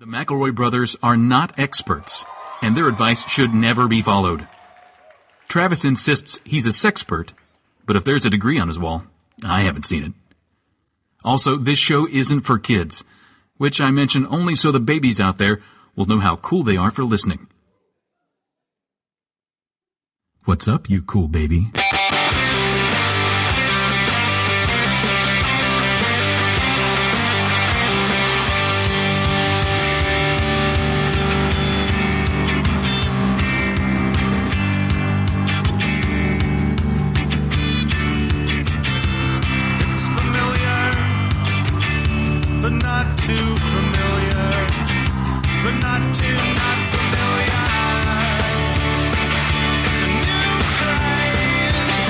The McElroy brothers are not experts, and their advice should never be followed. Travis insists he's a sexpert, but if there's a degree on his wall, I haven't seen it. Also, this show isn't for kids, which I mention only so the babies out there will know how cool they are for listening. What's up, you cool baby? Too familiar, but not too not familiar. It's a new craze.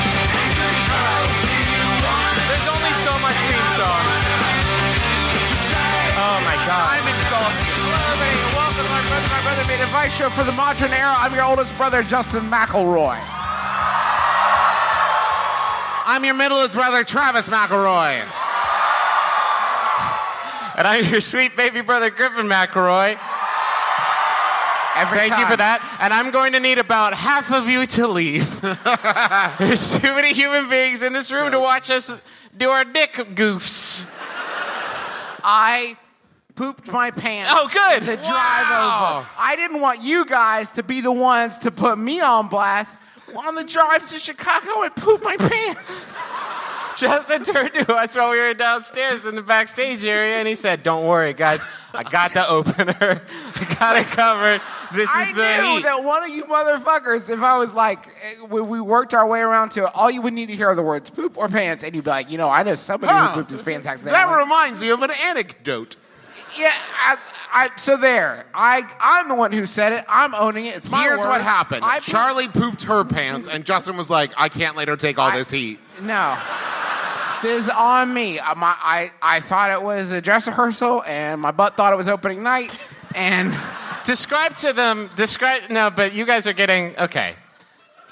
There's only so much theme song. Oh my God. I'm exhausted. Hello, everybody. Welcome to My Brother Made Advice Show for the modern era. I'm your oldest brother, Justin McElroy. I'm your middleest brother, Travis McElroy. And I'm your sweet baby brother, Griffin McElroy. Thank you for that. And I'm going to need about half of you to leave. There's too many human beings in this room to watch us do our dick goofs. I pooped my pants. Oh, good. The drive over. I didn't want you guys to be the ones to put me on blast on the drive to Chicago and poop my pants. Justin turned to us while we were downstairs in the backstage area, and he said, "Don't worry, guys. I got the opener. I got it covered. This is the heat." I knew that one of you motherfuckers, if I was like, when we worked our way around to it, all you would need to hear are the words poop or pants, and you'd be like, you know, I know somebody who pooped his pants accidentally. That reminds me of an anecdote. Yeah, so there. I'm the one who said it. I'm owning it. It's my Here's word. what happened. Charlie pooped her pants, and Justin was like, I can't let her take all this heat. No. This is on me. I thought it was a dress rehearsal, and my butt thought it was opening night, and... No, but you guys are getting... Okay.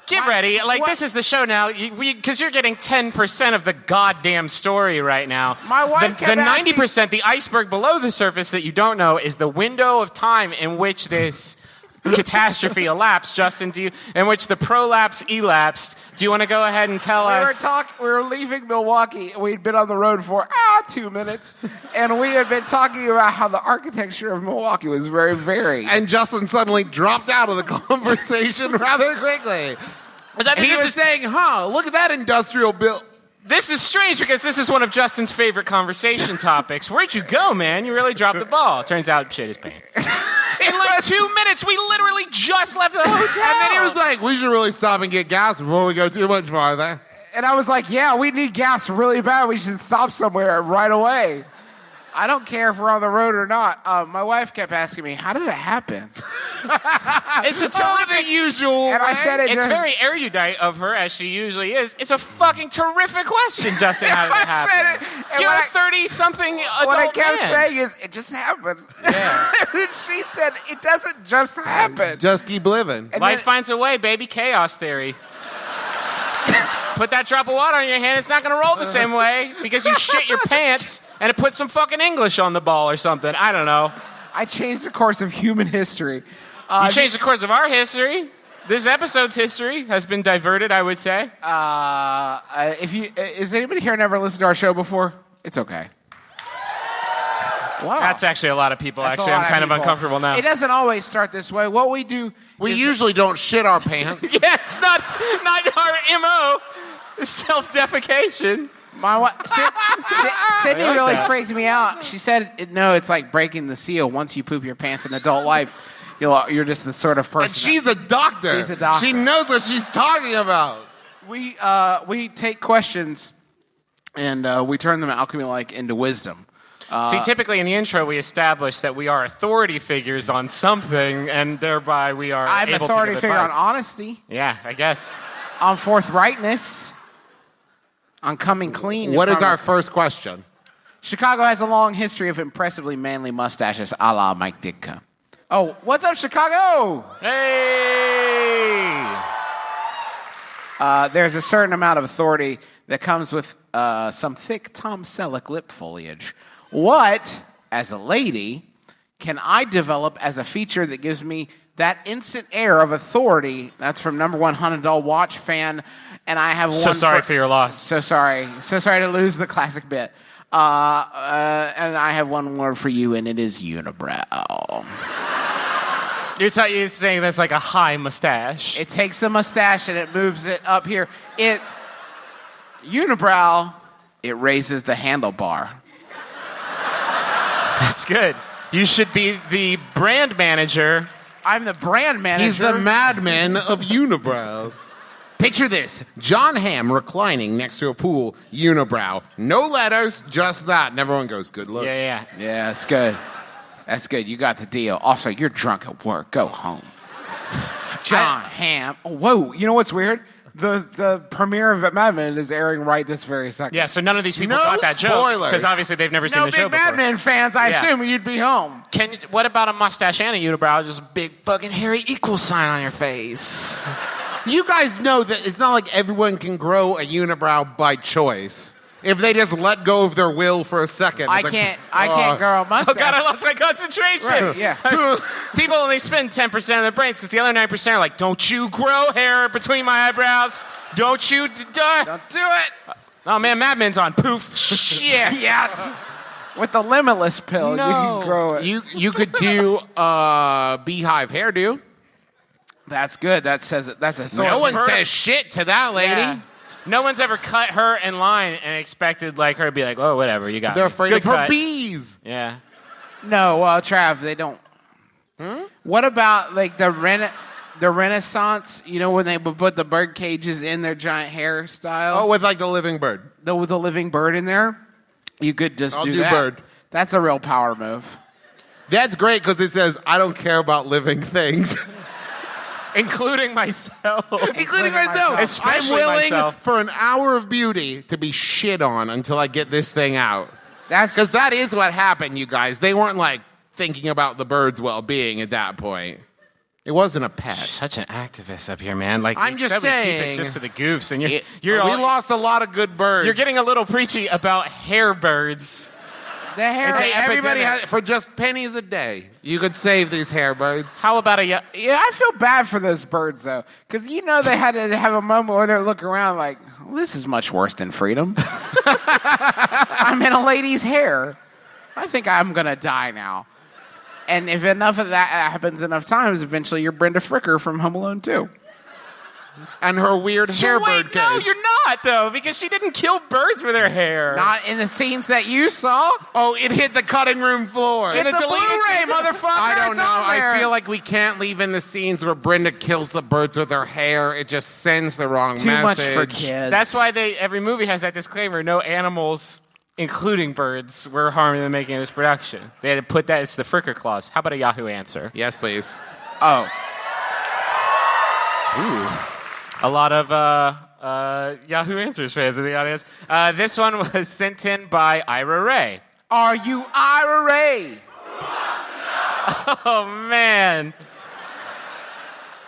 Get ready. This is the show now, because you're getting 10% of the goddamn story right now. My wife The 90%, the iceberg below the surface that you don't know, is the window of time in which this catastrophe elapsed. Justin, in which the prolapse elapsed. Do you want to go ahead and tell us? We were leaving Milwaukee. We'd been on the road for 2 minutes, and we had been talking about how the architecture of Milwaukee was very varied. And Justin suddenly dropped out of the conversation rather quickly. He was saying, look at that industrial build. This is strange because this is one of Justin's favorite conversation topics. Where'd you go, man? You really dropped the ball. Turns out, shit his pants. In 2 minutes, we literally just left the hotel. And then he was like, we should really stop and get gas before we go too much farther. And I was like, yeah, we need gas really bad. We should stop somewhere right away. I don't care if we're on the road or not. My wife kept asking me, how did it happen? It's a terrific usual. And I said it's very erudite of her, as she usually is. It's a fucking terrific question, Justin. How did it happen? I said it. You're a 30-something adult What I kept man. saying is, it just happened. Yeah. And she said, it doesn't just happen. Just keep living. And Life finds a way, baby. Chaos theory. Put that drop of water on your hand, it's not going to roll the same way because you shit your pants and it put some fucking English on the ball or something. I don't know. I changed the course of human history. You changed the course of our history. This episode's history has been diverted, I would say. Is anybody here never listened to our show before? It's okay. Wow. That's actually a lot of people, That's actually. I'm kind of uncomfortable now. It doesn't always start this way. What we do... We usually don't shit our pants. Yeah, it's not our MO. Self-defecation. My wife, Sydney really freaked me out. She said, no, it's like breaking the seal. Once you poop your pants in adult life, you're just the sort of person... And she's a doctor. She's a doctor. She knows what she's talking about. We take questions, and we turn them alchemy-like into wisdom. See, typically in the intro, we establish that we are authority figures on something, and thereby we are I'm able to authority give figure advice. on honesty. Yeah, I guess. On forthrightness. On coming clean. What is our first question? Chicago has a long history of impressively manly mustaches, a la Mike Ditka. Oh, what's up, Chicago? Hey! There's a certain amount of authority that comes with some thick Tom Selleck lip foliage. What, as a lady, can I develop as a feature that gives me that instant air of authority? That's from number one $100 watch fan. And I have one. So sorry for your loss. So sorry to lose the classic bit. And I have one word for you, and it is unibrow. You're saying that's like a high mustache. It takes the mustache and it moves it up here. Unibrow, it raises the handlebar. That's good. You should be the brand manager. I'm the brand manager. He's the madman of unibrows. Picture this. John Hamm reclining next to a pool, unibrow. No letters, just that. And everyone goes, good look. Yeah. Yeah, that's good. That's good. You got the deal. Also, you're drunk at work. Go home. John Hamm. Oh, whoa. You know what's weird? The premiere of Mad Men is airing right this very second. Yeah, so none of these people No got that joke. spoilers. Because obviously they've never seen No the show big before. Mad Men fans, I Yeah. assume you'd be home. What about a mustache and a unibrow? Just a big fucking hairy equal sign on your face. You guys know that it's not like everyone can grow a unibrow by choice. If they just let go of their will for a second. I it's like, can't grow a mustache. Oh, God, I lost my concentration. Right, yeah. People only spend 10% of their brains because the other 9% are like, don't you grow hair between my eyebrows. Don't you. Don't do it. Oh, man, Mad Men's on. Poof. Shit. Yeah. With the Limitless pill, No. you can grow it. You could do beehive hairdo. That's good. That's a No one says shit to that lady. Yeah. No one's ever cut her in line and expected like her to be like, oh, whatever, you got They're me. afraid Good of her cut. bees. Yeah. No, Trav, they don't. What about like the Renaissance? You know when they would put the bird cages in their giant hairstyle? Oh, with like the living bird. With a living bird in there? You could just I'll do do that. bird. That's a real power move. That's great because it says, I don't care about living things. Including myself. Including myself. Especially I'm willing myself. for an hour of beauty to be shit on until I get this thing out. That's Because that is what happened, you guys. They weren't like thinking about the bird's well-being at that point. It wasn't a pet. Such an activist up here, man. Like I'm you just said, we keep saying. it just to the goofs, and We you're all, lost a lot of good birds. you're getting a little preachy about hair birds. the hair. It's an Everybody epidemic. has, for just pennies a day, you could save these hair birds. How about a Yeah, I feel bad for those birds though, because they had to have a moment where they're looking around like, well, this is much worse than freedom. I'm in a lady's hair. I think I'm gonna die now. And if enough of that happens enough times, eventually you're Brenda Fricker from Home Alone 2. And her weird hair wait, bird no, cage. you're not though, because she didn't kill birds with her hair. Not in the scenes that you saw. Oh, it hit the cutting room floor. Get the it's illegal. Blu-ray, It's- motherfucker. I don't It's know. on there. I feel like we can't leave in the scenes where Brenda kills the birds with her hair. It just sends the wrong too message. much for kids. That's why every movie has that disclaimer: no animals, including birds, were harmed in the making of this production. They had to put that. It's the Fricker clause. How about a Yahoo answer? Yes, please. Oh, A lot of Yahoo Answers fans in the audience. This one was sent in by Ira Ray. are you Ira Ray? Oh, man.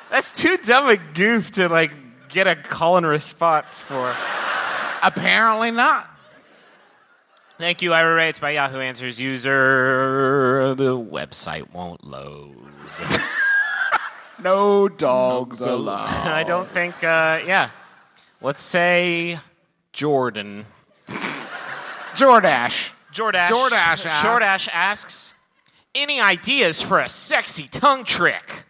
That's too dumb a goof to, like, get a call and response for. Apparently not. Thank you, Ira Ray. It's by Yahoo Answers user. The website won't load. No dogs allowed. I don't think, yeah. Let's say Jordan. Jordash. Jordash asks, any ideas for a sexy tongue trick?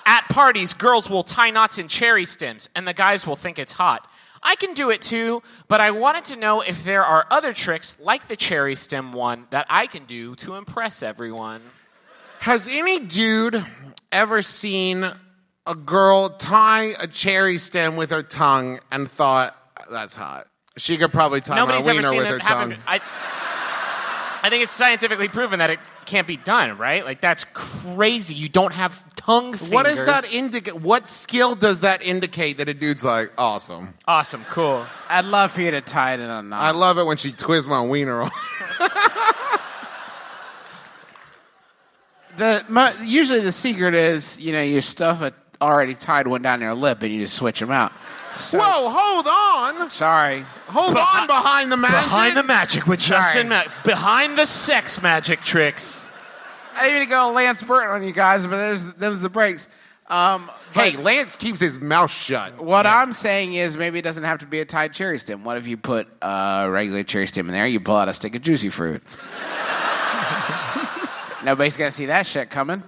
At parties, girls will tie knots in cherry stems, and the guys will think it's hot. I can do it too, but I wanted to know if there are other tricks like the cherry stem one that I can do to impress everyone. Has any dude ever seen a girl tie a cherry stem with her tongue and thought, that's hot? She could probably tie Nobody's my ever wiener seen with her it happen. tongue. I think it's scientifically proven that it can't be done, right? Like, that's crazy. You don't have tongue fingers. What does that indicate? What skill does that indicate that a dude's like, awesome? Awesome, cool. I'd love for you to tie it in a knot. I love it when she twists my wiener on. Usually the secret is, you stuff it already tied one down your lip and you just switch them out. So, Whoa, hold on. sorry. Hold on behind the magic. Behind the magic with Sorry. Justin. Behind the sex magic tricks. I didn't even go Lance Burton on you guys, but there's the breaks. Hey, Lance keeps his mouth shut. What I'm saying is maybe it doesn't have to be a Tide cherry stem. What if you put a regular cherry stem in there, you pull out a stick of juicy fruit? Nobody's going to see that shit coming.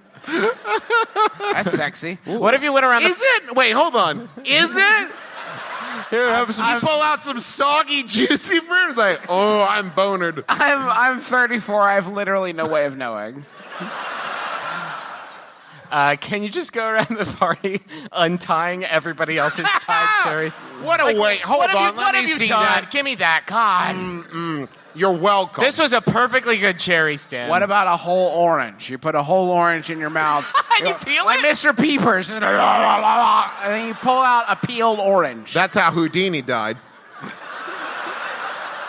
That's sexy. What if you went around Is it? Wait, hold on. Is it? Here, have some You pull out some soggy, juicy fruit. It's like, oh, I'm bonered. I'm 34. I have literally no way of knowing. Can you just go around the party untying everybody else's Tide cherries? What a wait. Hold on. What Let have me you see done? that. Give me that. God. You're welcome. This was a perfectly good cherry stem. What about a whole orange? You put a whole orange in your mouth. You peel like it? Mr. Peepers. And then you pull out a peeled orange. That's how Houdini died.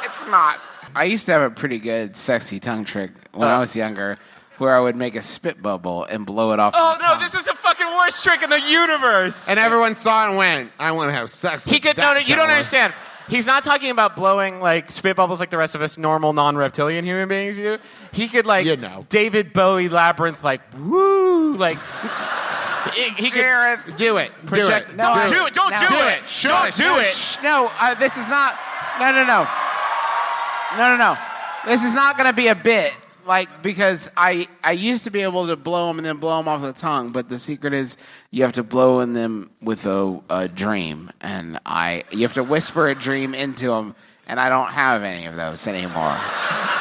It's not. I used to have a pretty good sexy tongue trick when I was younger where I would make a spit bubble and blow it off. Oh, the no, tongue. this is the fucking worst trick in the universe. And everyone saw it and went, I want to have sex with He could, that no, you don't gentleman. understand. He's not talking about blowing like spit bubbles like the rest of us normal non-reptilian human beings do. He could like You know. David Bowie Labyrinth like woo like he could Jareth. Do it. project. Do it. Don't No, do it. Don't no. do Do it. it. Don't do it. Shh, no, this is not. No. This is not going to be a bit. Like, because I used to be able to blow them and then blow them off the tongue, but the secret is you have to blow in them with a dream, and you have to whisper a dream into them, and I don't have any of those anymore.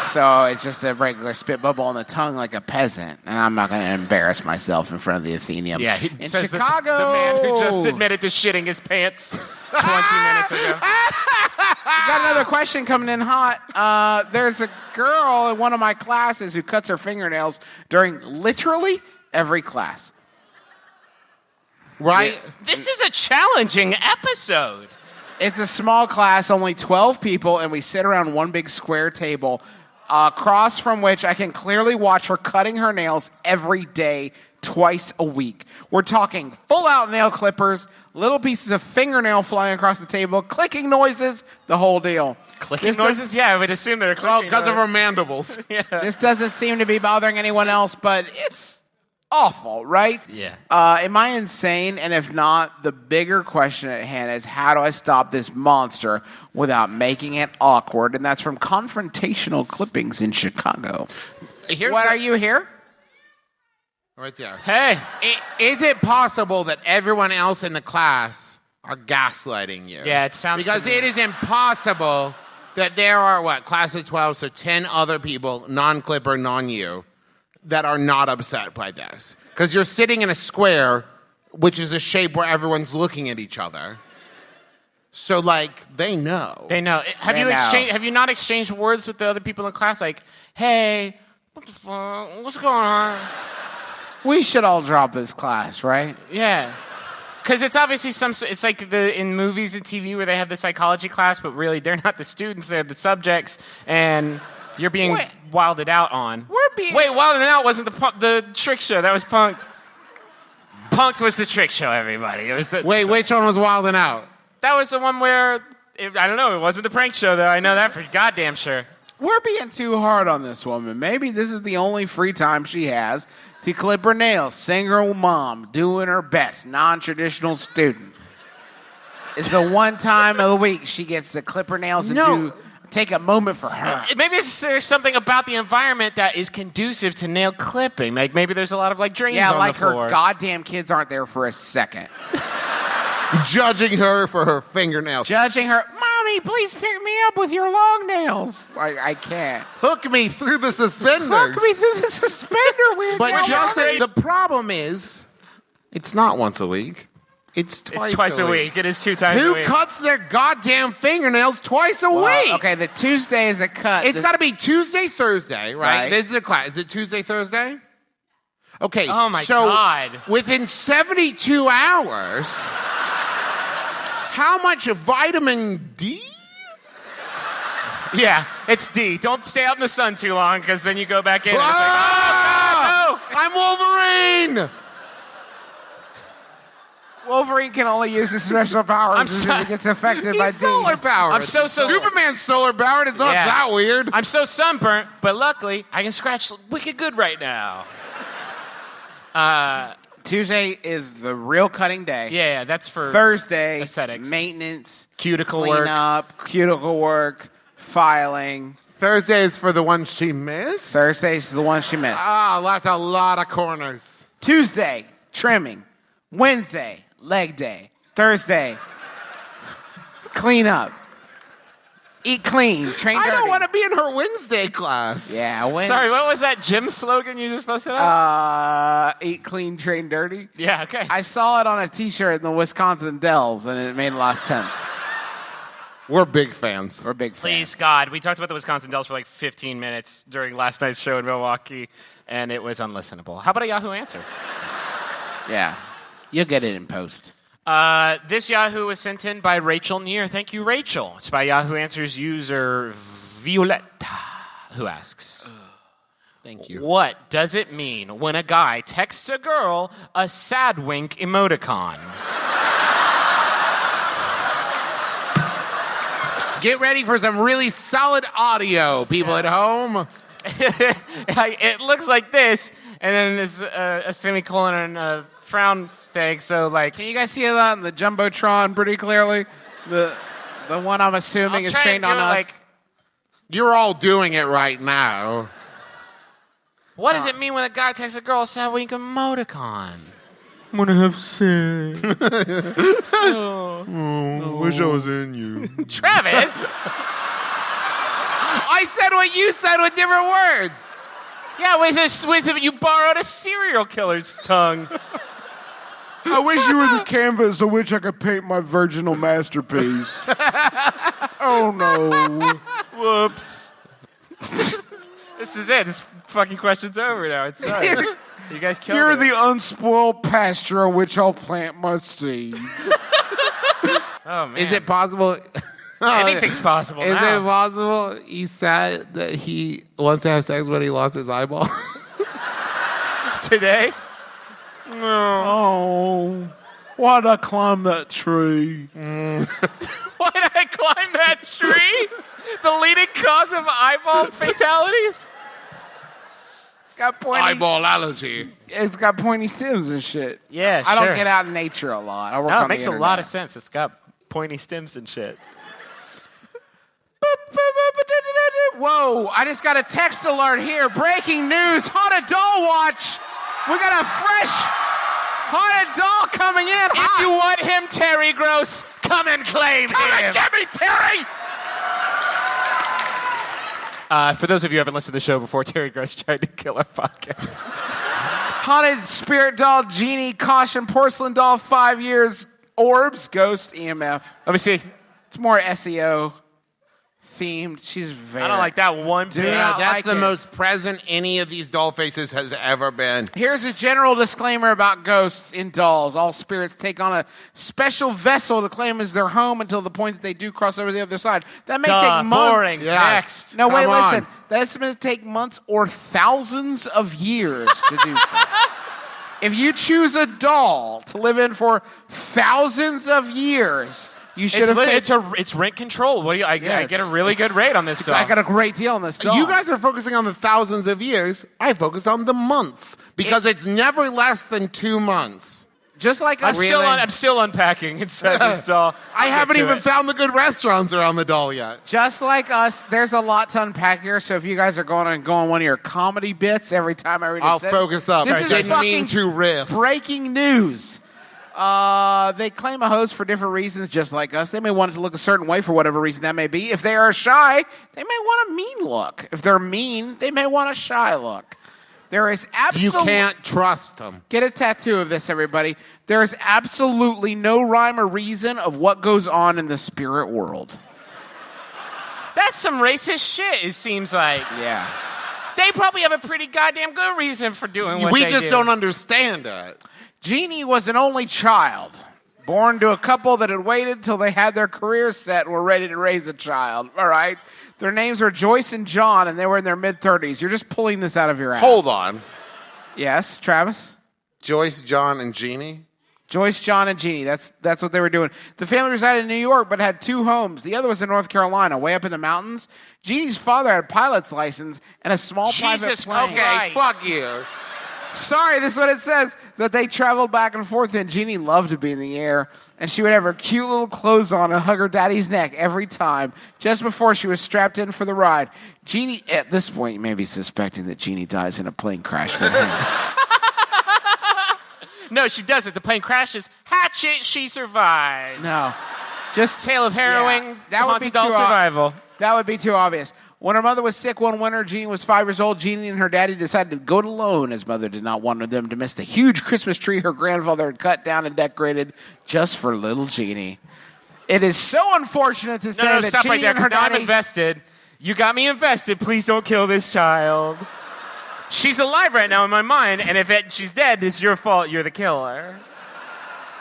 So it's just a regular spit bubble on the tongue like a peasant, and I'm not going to embarrass myself in front of the Athenaeum. Yeah, he in says Chicago. the man who just admitted to shitting his pants 20 minutes ago. Got another question coming in hot. There's a girl in one of my classes who cuts her fingernails during literally every class. Right? This is a challenging episode. It's a small class, only 12 people, and we sit around one big square table, across from which I can clearly watch her cutting her nails every day, twice a week. We're talking full-out nail clippers, little pieces of fingernail flying across the table, clicking noises, the whole deal. Clicking This noises? Yeah, I would assume they're clicking. Well, because of noises. her mandibles. This doesn't seem to be bothering anyone else, but it's awful, right? Yeah. Am I insane? And if not, the bigger question at hand is how do I stop this monster without making it awkward? And that's from Confrontational Clippings in Chicago. What are you here? Right there. Hey. Is it possible that everyone else in the class are gaslighting you? Yeah, it sounds Because to me- it is impossible that there are, class of 12, so 10 other people, non-Clipper, non-you, that are not upset by this. Because you're sitting in a square, which is a shape where everyone's looking at each other. So, they know. They know. Have They you know. Have you not exchanged words with the other people in class? Like, hey, what the fuck? What's going on? We should all drop this class, right? Yeah. Because it's obviously it's like in movies and TV where they have the psychology class, but really they're not the students, they're the subjects, and you're being Wait. wilded out on. being- Wait, wilded out wasn't the trick show. That was Punked. Punked was the trick show, everybody. It was the Wait, which one was wilding out? That was the one where I don't know. It wasn't the prank show though. I know that for goddamn sure. We're being too hard on this woman. Maybe this is the only free time she has to clip her nails, single mom, doing her best, non-traditional student. It's the one time of the week she gets to clip her nails and take a moment for her. Maybe there's something about the environment that is conducive to nail clipping. Like maybe there's a lot of drains Yeah, on like the floor. her goddamn kids aren't there for a second. Judging her for her fingernails. Judging her, Mommy, please pick me up with your long nails. I can't. Hook me through the suspenders. Hook me through the suspender, weird. But nail Justin, polish. the problem is, it's not once a week. It's Twice a week. It is 2 times a Who week. cuts their goddamn fingernails twice a week? Okay, the Tuesday is a cut. It's got to be Tuesday, Thursday, right? Right. This is a class. Is it Tuesday, Thursday? Okay. Oh, my so God. Within 72 hours, how much vitamin D? Yeah, it's D. Don't stay out in the sun too long because then you go back in and it's like, Ah! oh, God, no. I'm Wolverine. Wolverine can only use his special powers if he gets affected by He's solar powered. I'm so- Superman's solar powered. It's not Yeah. that weird. I'm so sunburnt, but luckily I can scratch wicked good right now. Tuesday is the real cutting day. Yeah, that's for Thursday, aesthetics. maintenance, Cuticle work. cleanup, cuticle work, filing. Thursday is for the one she missed. Thursday's the one she missed. Left a lot of corners. Tuesday, trimming. Wednesday, leg day. Thursday, clean up. Eat clean. Train I dirty. don't want to be in her Wednesday class. Yeah, Sorry, what was that gym slogan you just posted up? Eat clean, train dirty. Yeah, okay. I saw it on a T-shirt in the Wisconsin Dells, and it made a lot of sense. We're big fans. We're big fans. Please, God. We talked about the Wisconsin Dells for like 15 minutes during last night's show in Milwaukee, and it was unlistenable. How about a Yahoo answer? Yeah, you'll get it in post. This Yahoo was sent in by Rachel Neer. Thank you, Rachel. It's by Yahoo Answers user Violetta, who asks, Thank you. what does it mean when a guy texts a girl a sad wink emoticon? Get ready for some really solid audio, people at home. It looks like this, and then there's a semicolon and a frown thing, so like... Can you guys see that on the Jumbotron pretty clearly? The one I'm assuming is try trained and on do it us. You're all doing it right now. What does it mean when a guy texts a girl a sad wink emoticon? I'm gonna have sex. Wish I was in you. Travis! I said what you said with different words. Yeah, with you borrowed a serial killer's tongue. I wish you were the canvas on which I could paint my virginal masterpiece. Oh no. Whoops. This is it. This fucking question's over now. It's done. You guys killed You're it. the unspoiled pasture on which I'll plant my seeds. Oh, man. Is it possible? Anything's possible Is now. it possible he said that he wants to have sex but he lost his eyeball? Today? Oh, why'd I climb that tree? Why did I climb that tree? The leading cause of eyeball fatalities? It's got pointy, Eyeball allergy. It's got pointy stems and shit. Yeah, I sure. don't get out in nature a lot. I work No, on it makes the a lot of internet. sense. It's got pointy stems and shit. Whoa, I just got a text alert here. Breaking news, Haunted Doll Watch. We got a fresh Haunted Doll coming in. If you want him, Terry Gross, come and claim him. Get me, Terry! For those of you who haven't listened to the show before, Terry Gross tried to kill our podcast. Haunted Spirit Doll, Genie, Caution, Porcelain Doll, 5 years, Orbs, Ghosts, EMF. Let me see. It's more SEO themed. She's very... I don't like that one Do bit. not That's like the it. most present any of these doll faces has ever been. Here's a general disclaimer about ghosts in dolls. All spirits take on a special vessel to claim as their home until the point that they do cross over the other side. That may take months. Boring. Yes. Next. No, wait, Come on. listen. That's going to take months or thousands of years to do so. If you choose a doll to live in for thousands of years, you should have... It's rent controlled. What do you? I get a really good rate on this I stuff. got a great deal on this doll. You guys are focusing on the thousands of years. I focus on the months because it's never less than 2 months. Just like I'm us. still unpacking inside this doll. I I'll haven't get to even it. found the good restaurants around the doll yet. Just like us, there's a lot to unpack here. So if you guys are going on one of your comedy bits every time I read a I'll sentence, focus up. This I is didn't mean fucking to riff. breaking news. They claim a host for different reasons, just like us. They may want it to look a certain way for whatever reason that may be. If they are shy, they may want a mean look. If they're mean, they may want a shy look. There is You absolutely... can't trust them. Get a tattoo of this, everybody. There is absolutely no rhyme or reason of what goes on in the spirit world. That's some racist shit. It seems like Yeah. they probably have a pretty goddamn good reason for doing what We they just do. don't understand it. Jeannie was an only child, born to a couple that had waited till they had their careers set and were ready to raise a child. All right? Their names were Joyce and John, and they were in their mid-30s. You're just pulling this out of your ass. Hold on. Yes, Travis? Joyce, John, and Jeannie? Joyce, John, and Jeannie. That's what they were doing. The family resided in New York, but had 2 homes. The other was in North Carolina, way up in the mountains. Jeannie's father had a pilot's license and a small Jesus private plane. Christ. Okay, fuck you. Sorry, this is what it says, that they traveled back and forth in. Jeannie loved to be in the air, and she would have her cute little clothes on and hug her daddy's neck every time, just before she was strapped in for the ride. Jeannie, at this point, you may be suspecting that Jeannie dies in a plane crash with him. No, she doesn't. The plane crashes. Hatchet, she survives. No. Just Tale of harrowing, Yeah, that would be haunted doll too survival. That would be too obvious. When her mother was sick one winter, Jeannie was 5 years old. Jeannie and her daddy decided to go it alone, as mother did not want them to miss the huge Christmas tree her grandfather had cut down and decorated just for little Jeannie. It is so unfortunate to say No, that stop Jeannie right there, and her because now I'm daddy... invested. You got me invested. Please don't kill this child. She's alive right now in my mind, and if she's dead, it's your fault. You're the killer.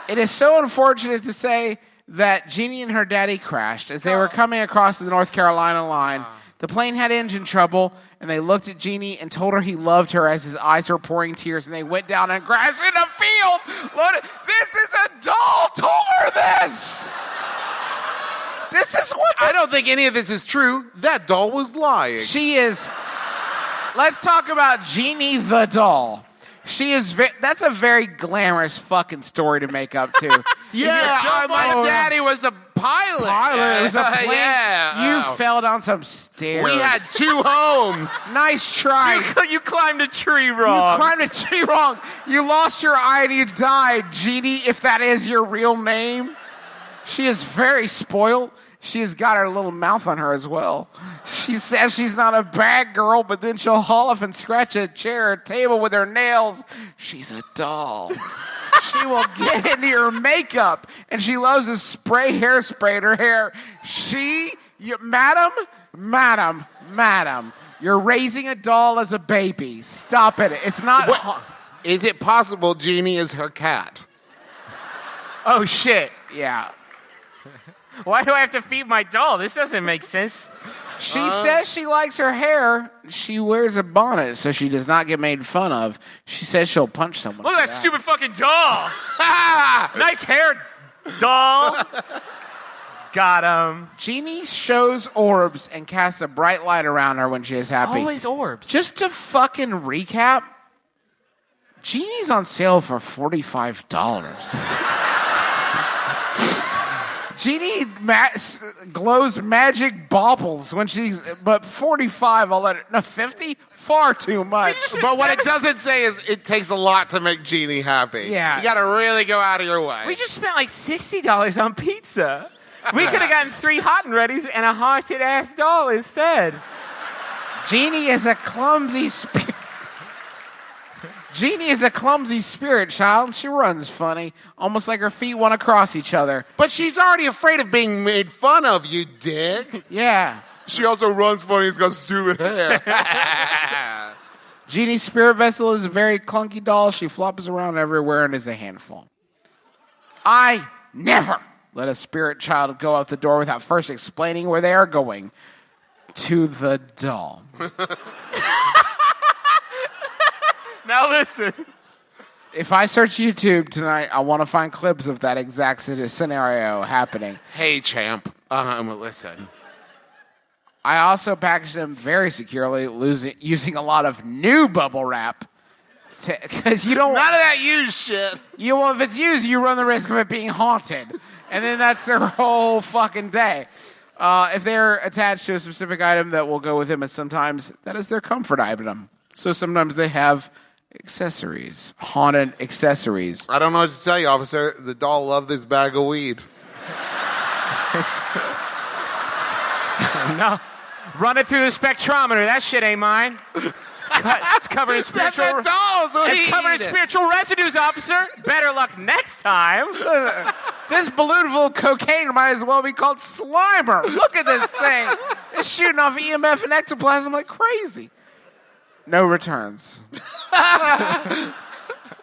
It is so unfortunate to say that Jeannie and her daddy crashed as they were coming across the North Carolina line. The plane had engine trouble, and they looked at Jeannie and told her he loved her as his eyes were pouring tears, and they went down and crashed in a field. This is a doll told her this. This is what I don't think any of this is true. That doll was lying. she is. Let's talk about Jeannie the doll. She is. That's a very glamorous fucking story to make up too. Yeah, my daddy was a pilot. It was a plane. Yeah. You fell down some stairs. We had 2 homes. Nice try. You climbed a tree You wrong. climbed a tree wrong. You lost your eye and you died, Jeannie, if that is your real name. She is very spoiled. She has got her little mouth on her as well. She says she's not a bad girl, but then she'll haul off and scratch a chair or table with her nails. She's a doll. She will get into your makeup, and she loves to spray hairspray in her hair. Madam, you're raising a doll as a baby. Stop it. It's not... Is it possible Jeannie is her cat? Oh, shit. Yeah. Why do I have to feed my doll? This doesn't make sense. She says she likes her hair. She wears a bonnet so she does not get made fun of. She says she'll punch someone. Look at that stupid fucking doll. Nice hair, doll. Got him. Jeannie shows orbs and casts a bright light around her when she is happy. Always orbs. Just to fucking recap, Jeannie's on sale for $45. Jeannie glows magic baubles when she's, but 45, I'll let her, no, 50? Far too much. But what it doesn't say is it takes a lot to make Jeannie happy. Yeah. You gotta really go out of your way. We just spent like $60 on pizza. We could have gotten 3 hot and readies and a haunted ass doll instead. Jeannie is a clumsy spirit. Jeannie is a clumsy spirit child. She runs funny, almost like her feet want to cross each other. But she's already afraid of being made fun of, you dick. Yeah. She also runs funny. She's got stupid hair. Jeannie's spirit vessel is a very clunky doll. She flops around everywhere and is a handful. I never let a spirit child go out the door without first explaining where they are going. To the doll. Now listen. If I search YouTube tonight, I want to find clips of that exact scenario happening. Hey, champ. Listen. I also packaged them very securely, using a lot of new bubble wrap. Because you don't... None of that used shit. If it's used, you run the risk of it being haunted. And then that's their whole fucking day. If they're attached to a specific item that will go with them, and sometimes that is their comfort item. So sometimes they have accessories, haunted accessories. I don't know what to tell you, officer. The doll loved this bag of weed. No. Run it through the spectrometer. That shit ain't mine. It's covered in spiritual... That's a doll's It's weed. covered in spiritual residues, officer. Better luck next time. This balloon full of cocaine might as well be called Slimer. Look at this thing. It's shooting off EMF and ectoplasm like crazy. No returns. I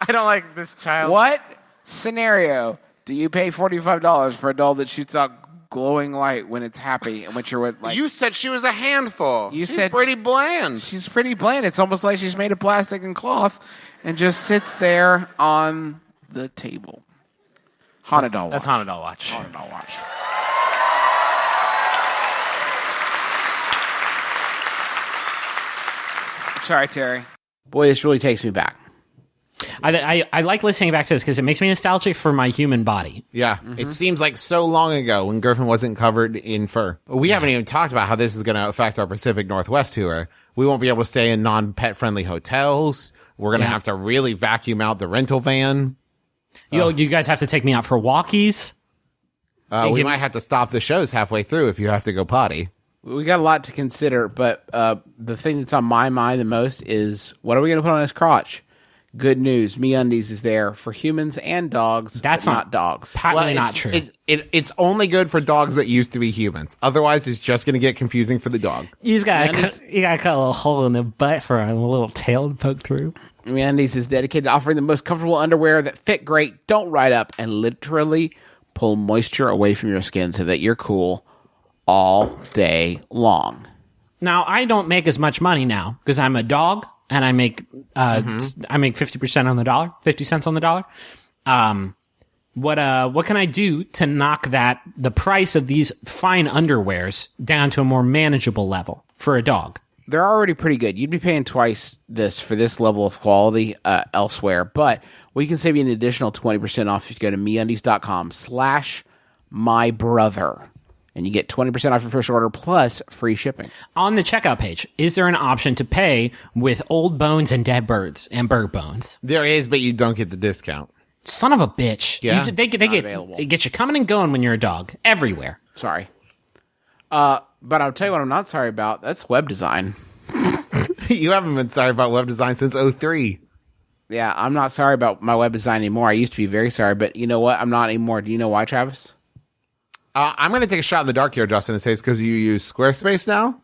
don't like this child. What scenario do you pay $45 for a doll that shoots out glowing light when it's happy and when you're with, like... You said she was a handful. You She's said pretty bland. She's pretty bland. It's almost like she's made of plastic and cloth and just sits there on the table. Haunted Doll Watch. That's Haunted Doll Watch. Haunted Doll Watch. Sorry, Terry. Boy, this really takes me back. I like listening back to this because it makes me nostalgic for my human body. Yeah, it seems like so long ago when Griffin wasn't covered in fur. We haven't even talked about how this is going to affect our Pacific Northwest tour. We won't be able to stay in non-pet friendly hotels. We're going to have to really vacuum out the rental van. You guys have to take me out for walkies. We might have to stop the shows halfway through if you have to go potty. We got a lot to consider, but the thing that's on my mind the most is, what are we going to put on his crotch? Good news, MeUndies is there for humans and dogs, That's but not dogs. Patently not true. It's only good for dogs that used to be humans. Otherwise, it's just going to get confusing for the dog. You just gotta cut a little hole in the butt for a little tail to poke through. MeUndies is dedicated to offering the most comfortable underwear that fit great, don't ride up, and literally pull moisture away from your skin so that you're cool all day long. Now, I don't make as much money now because I'm a dog and I make 50% on the dollar, 50 cents on the dollar. What can I do to knock the price of these fine underwears down to a more manageable level for a dog? They're already pretty good. You'd be paying twice this for this level of quality elsewhere, but we can save you an additional 20% off if you go to MeUndies.com/mybrother. And you get 20% off your first order plus free shipping. On the checkout page, is there an option to pay with old bones and dead birds and bird bones? There is, but you don't get the discount. Son of a bitch. Yeah. They get you coming and going when you're a dog. Everywhere. Sorry. But I'll tell you what I'm not sorry about. That's web design. You haven't been sorry about web design since 2003. Yeah, I'm not sorry about my web design anymore. I used to be very sorry, but you know what? I'm not anymore. Do you know why, Travis? I'm going to take a shot in the dark here, Justin, and say it's because you use Squarespace now.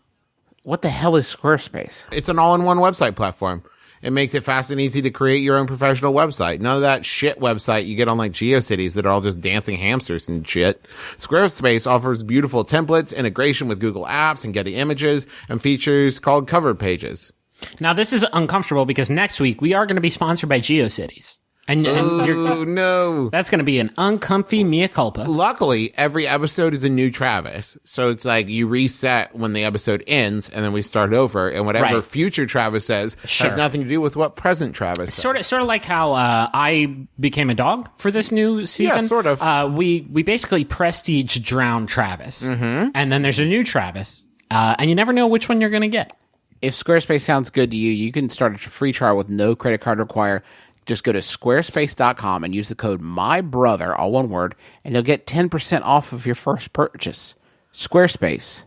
What the hell is Squarespace? It's an all-in-one website platform. It makes it fast and easy to create your own professional website. None of that shit website you get on like GeoCities that are all just dancing hamsters and shit. Squarespace offers beautiful templates, integration with Google Apps and Getty Images, and features called cover pages. Now, this is uncomfortable because next week we are going to be sponsored by GeoCities. And No. That's going to be an uncomfy mea culpa. Luckily, every episode is a new Travis. So it's like you reset when the episode ends and then we start over. And whatever future Travis says has nothing to do with what present Travis says. Sort of like how I became a dog for this new season. Yeah, sort of. We basically prestige drown Travis. Mm-hmm. And then there's a new Travis. And you never know which one you're going to get. If Squarespace sounds good to you, you can start a free trial with no credit card required. Just go to squarespace.com and use the code MYBROTHER, all one word, and you'll get 10% off of your first purchase. Squarespace.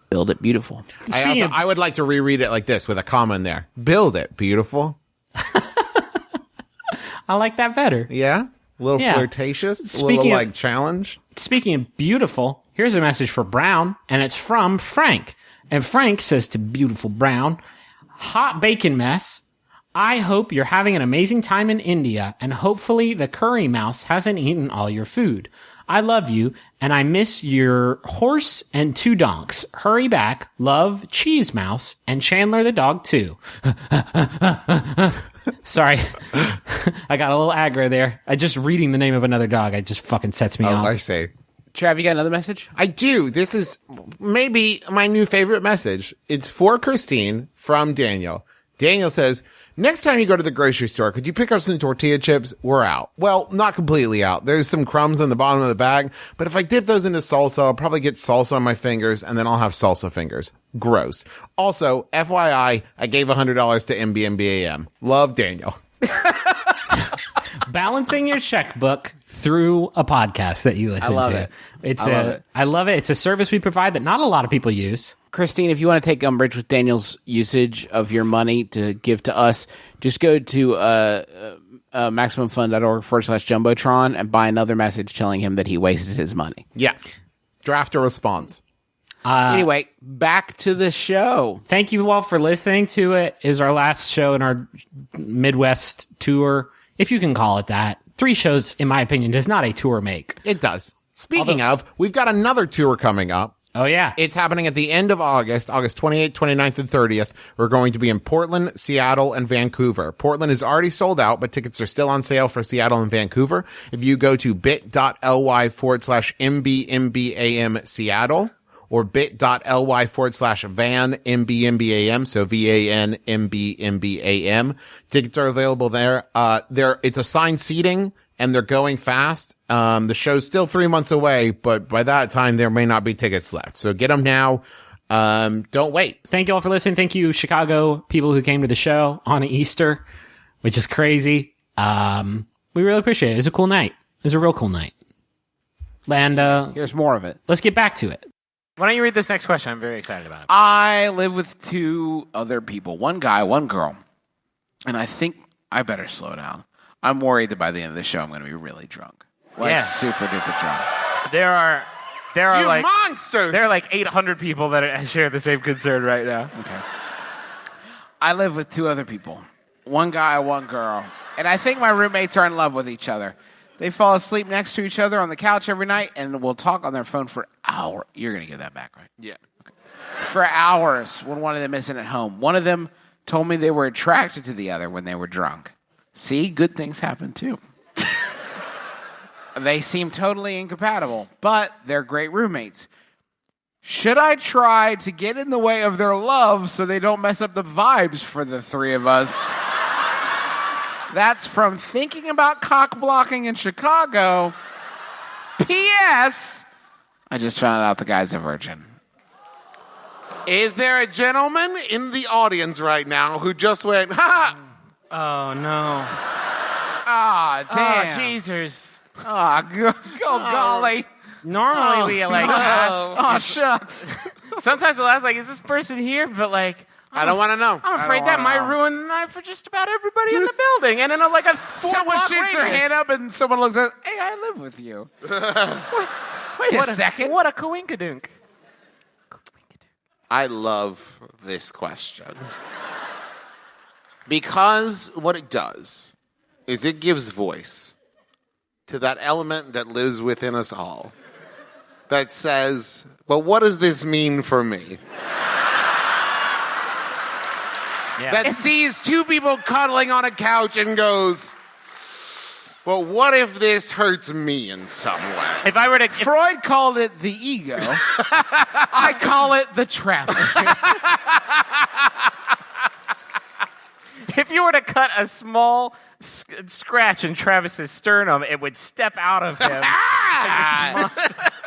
Build it beautiful. I would like to reread it like this with a comma in there. Build it beautiful. I like that better. Yeah? A little flirtatious. A little like challenge. Speaking of beautiful, here's a message for Brown, and it's from Frank. And Frank says to beautiful Brown, hot bacon mess. I hope you're having an amazing time in India, and hopefully the curry mouse hasn't eaten all your food. I love you, and I miss your horse and 2 donks. Hurry back. Love, Cheese Mouse, and Chandler the dog, too. Sorry. I got a little aggro there. Just reading the name of another dog, it just fucking sets me off. I see. Trav, you got another message? I do. This is maybe my new favorite message. It's for Christine from Daniel. Daniel says, next time you go to the grocery store, could you pick up some tortilla chips? We're out. Well, not completely out. There's some crumbs on the bottom of the bag, but if I dip those into salsa, I'll probably get salsa on my fingers, and then I'll have salsa fingers. Gross. Also, FYI, I gave $100 to MBMBaM. Love, Daniel. Balancing your checkbook through a podcast that you listen to. I love it. I love it. It's a service we provide that not a lot of people use. Christine, if you want to take umbrage with Daniel's usage of your money to give to us, just go to MaximumFun.org/Jumbotron and buy another message telling him that he wasted his money. Yeah. Draft a response. Anyway, back to the show. Thank you all for listening to it. It is our last show in our Midwest tour, if you can call it that. 3 shows, in my opinion, does not a tour make. It does. Speaking of, we've got another tour coming up Oh, yeah. It's happening at the end of August 28th, 29th, and 30th. We're going to be in Portland, Seattle, and Vancouver. Portland is already sold out, but tickets are still on sale for Seattle and Vancouver. If you go to bit.ly/MBMBAM Seattle or bit.ly/Van MBMBAM, so VAN MBMBAM, tickets are available there. It's assigned seating, and they're going fast. The show's still 3 months away, but by that time, there may not be tickets left. So get them now. Don't wait. Thank you all for listening. Thank you, Chicago people who came to the show on Easter, which is crazy. We really appreciate it. It was a cool night. It was a real cool night. And Here's more of it. let's get back to it. Why don't you read this next question? I'm very excited about it. I live with 2 other people, one guy, one girl, and I think I better slow down. I'm worried that by the end of the show, I'm going to be really drunk. Like, Yeah. super duper drunk. There are You like monsters! there are like 800 people that share the same concern right now. Okay. I live with 2 other people, one guy, one girl, and I think my roommates are in love with each other. They fall asleep next to each other on the couch every night, and will talk on their phone for hours. You're going to get that back, right? Yeah. For hours when one of them isn't at home. One of them told me they were attracted to the other when they were drunk. See, good things happen too. They seem totally incompatible, but they're great roommates. Should I try to get in the way of their love so they don't mess up the vibes for the 3 of us? That's from Thinking About Cock Blocking in Chicago. P.S. I just found out the guy's a virgin. Is there a gentleman in the audience right now who just went, ha! Oh no! Ah, damn. Oh Jesus! Ah, golly. Normally we like ask. Oh, shucks. Sometimes we'll ask like, "Is this person here?" But like, I don't want to know. I'm afraid that might ruin the night for just about everybody in the building. And in like a Someone shoots their hand up and someone looks at, hey, I live with you. Wait a second. What a coinkadunk. I love this question. Because what it does is it gives voice to that element that lives within us all that says, well, what does this mean for me? Yeah. That sees 2 people cuddling on a couch and goes, well, what if this hurts me in some way? If I were to, Freud called it the ego. I call it the Travis. if you were to cut a small scratch in Travis's sternum, it would step out of him.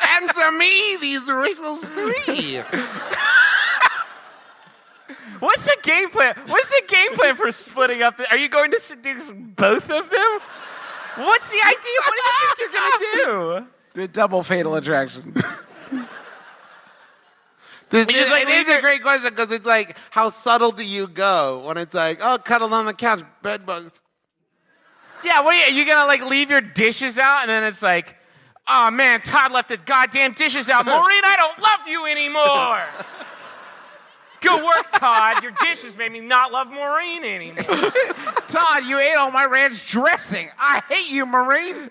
Answer me, these riddles 3. What's the game plan? What's the game plan for splitting up? Are you going to seduce both of them? What's the idea? What do you think you're going to do? The double fatal attraction. It just, like, is a great question because it's like, how subtle do you go when it's like, oh, cuddled on the couch, bed bugs. Yeah, what are you going to like leave your dishes out and then it's like, oh man, Todd left the goddamn dishes out. Maureen, I don't love you anymore. Good work, Todd. Your dishes made me not love Maureen anymore. Todd, you ate all my ranch dressing. I hate you, Maureen.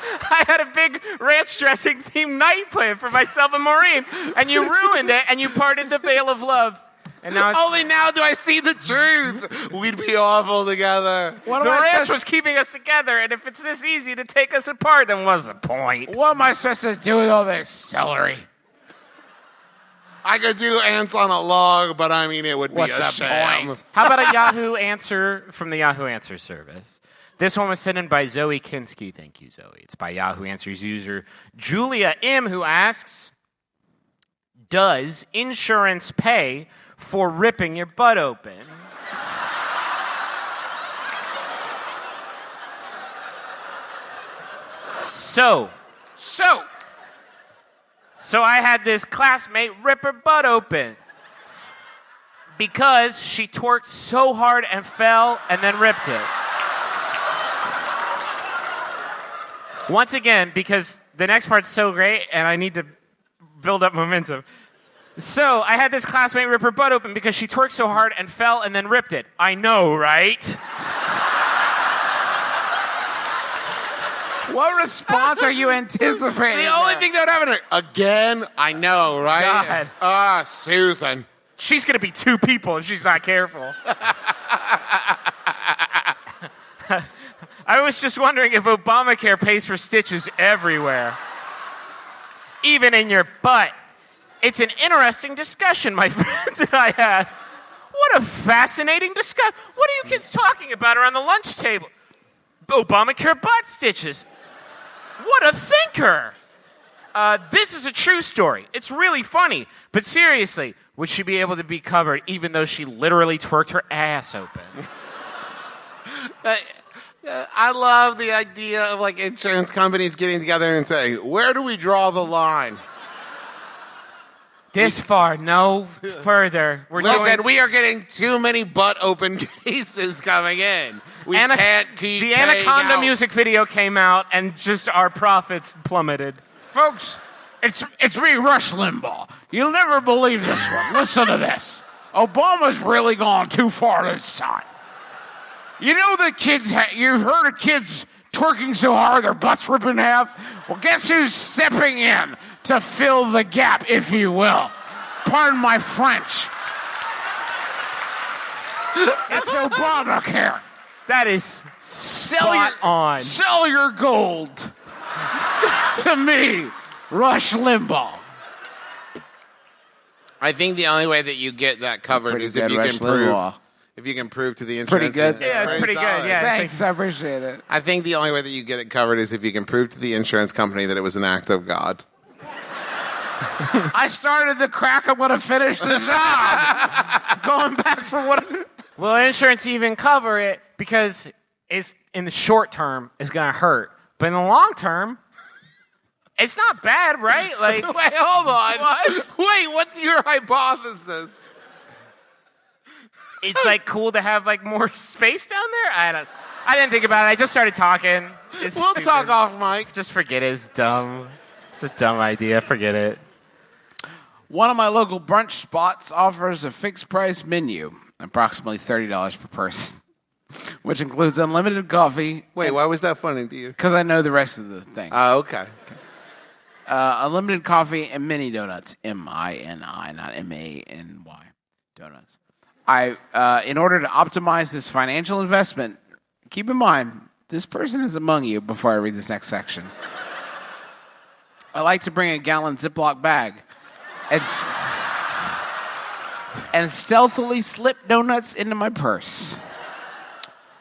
I had a big ranch dressing themed night planned for myself and Maureen, and you ruined it, and you parted the veil of love. And now it's, Only now do I see the truth. We'd be awful together. the ranch was keeping us together, and if it's this easy to take us apart, then what's the point? What am I supposed to do with all this celery? I could do ants on a log, but I mean, it would be What's a the shame. point? How about a Yahoo answer from the Yahoo Answer service? This one was sent in by Zoe Kinsky. Thank you, Zoe. It's by Yahoo Answers user Julia M., who asks, does insurance pay for ripping your butt open? So I had this classmate rip her butt open because she twerked so hard and fell and then ripped it. Once again, because the next part's so great and I need to build up momentum. So I had this classmate rip her butt open because she twerked so hard and fell and then ripped it. I know, right? What response are you anticipating? The only thing that would happen, again, I know, right? God. Susan. She's going to be two people if she's not careful. I was just wondering if Obamacare pays for stitches everywhere, even in your butt. It's an interesting discussion my friends and I had. What a fascinating discussion. What are you kids talking about around the lunch table? Obamacare butt stitches. What a thinker. This is a true story. It's really funny. But seriously, would she be able to be covered even though she literally twerked her ass open? I love the idea of like insurance companies getting together and saying, where do we draw the line? This far, no further. Listen, we are getting too many butt open cases coming in. We can't keep The paying Anaconda out. music video came out and just our profits plummeted. Folks, it's me, Rush Limbaugh. You'll never believe this one. Listen to this. Obama's really gone too far this time. You know the kids, you've heard of kids twerking so hard their butts rip in half? Well, guess who's stepping in to fill the gap, if you will? Pardon my French. It's Obamacare. That is spot on. Sell your gold to me, Rush Limbaugh. I think the only way that you get that covered Pretty is if good, you Rush can prove. Limbaugh. If you can prove to the insurance. Pretty good. Yeah, it's pretty good. solid. Yeah. Thanks, I appreciate it. I think the only way that you get it covered is if you can prove to the insurance company that it was an act of God. I started the crack, I'm going to finish the job. Going back for what... Will insurance even cover it? Because it's in the short term, it's going to hurt. But in the long term, it's not bad, right? Like, Wait, hold on. What? Wait, what's your hypothesis? it's like cool to have like more space down there. I didn't think about it. I just started talking. It's We'll stupid. talk off mic. Just forget it. It's dumb. It's a dumb idea. Forget it. One of my local brunch spots offers a fixed price menu, approximately $30 per person, which includes unlimited coffee. Wait, why was that funny to you? Because I know the rest of the thing. Oh, okay. Unlimited coffee and mini donuts. M-I-N-I, not M-A-N-Y. Donuts. In order to optimize this financial investment, keep in mind, this person is among you before I read this next section. I like to bring a gallon Ziploc bag and stealthily slip donuts into my purse.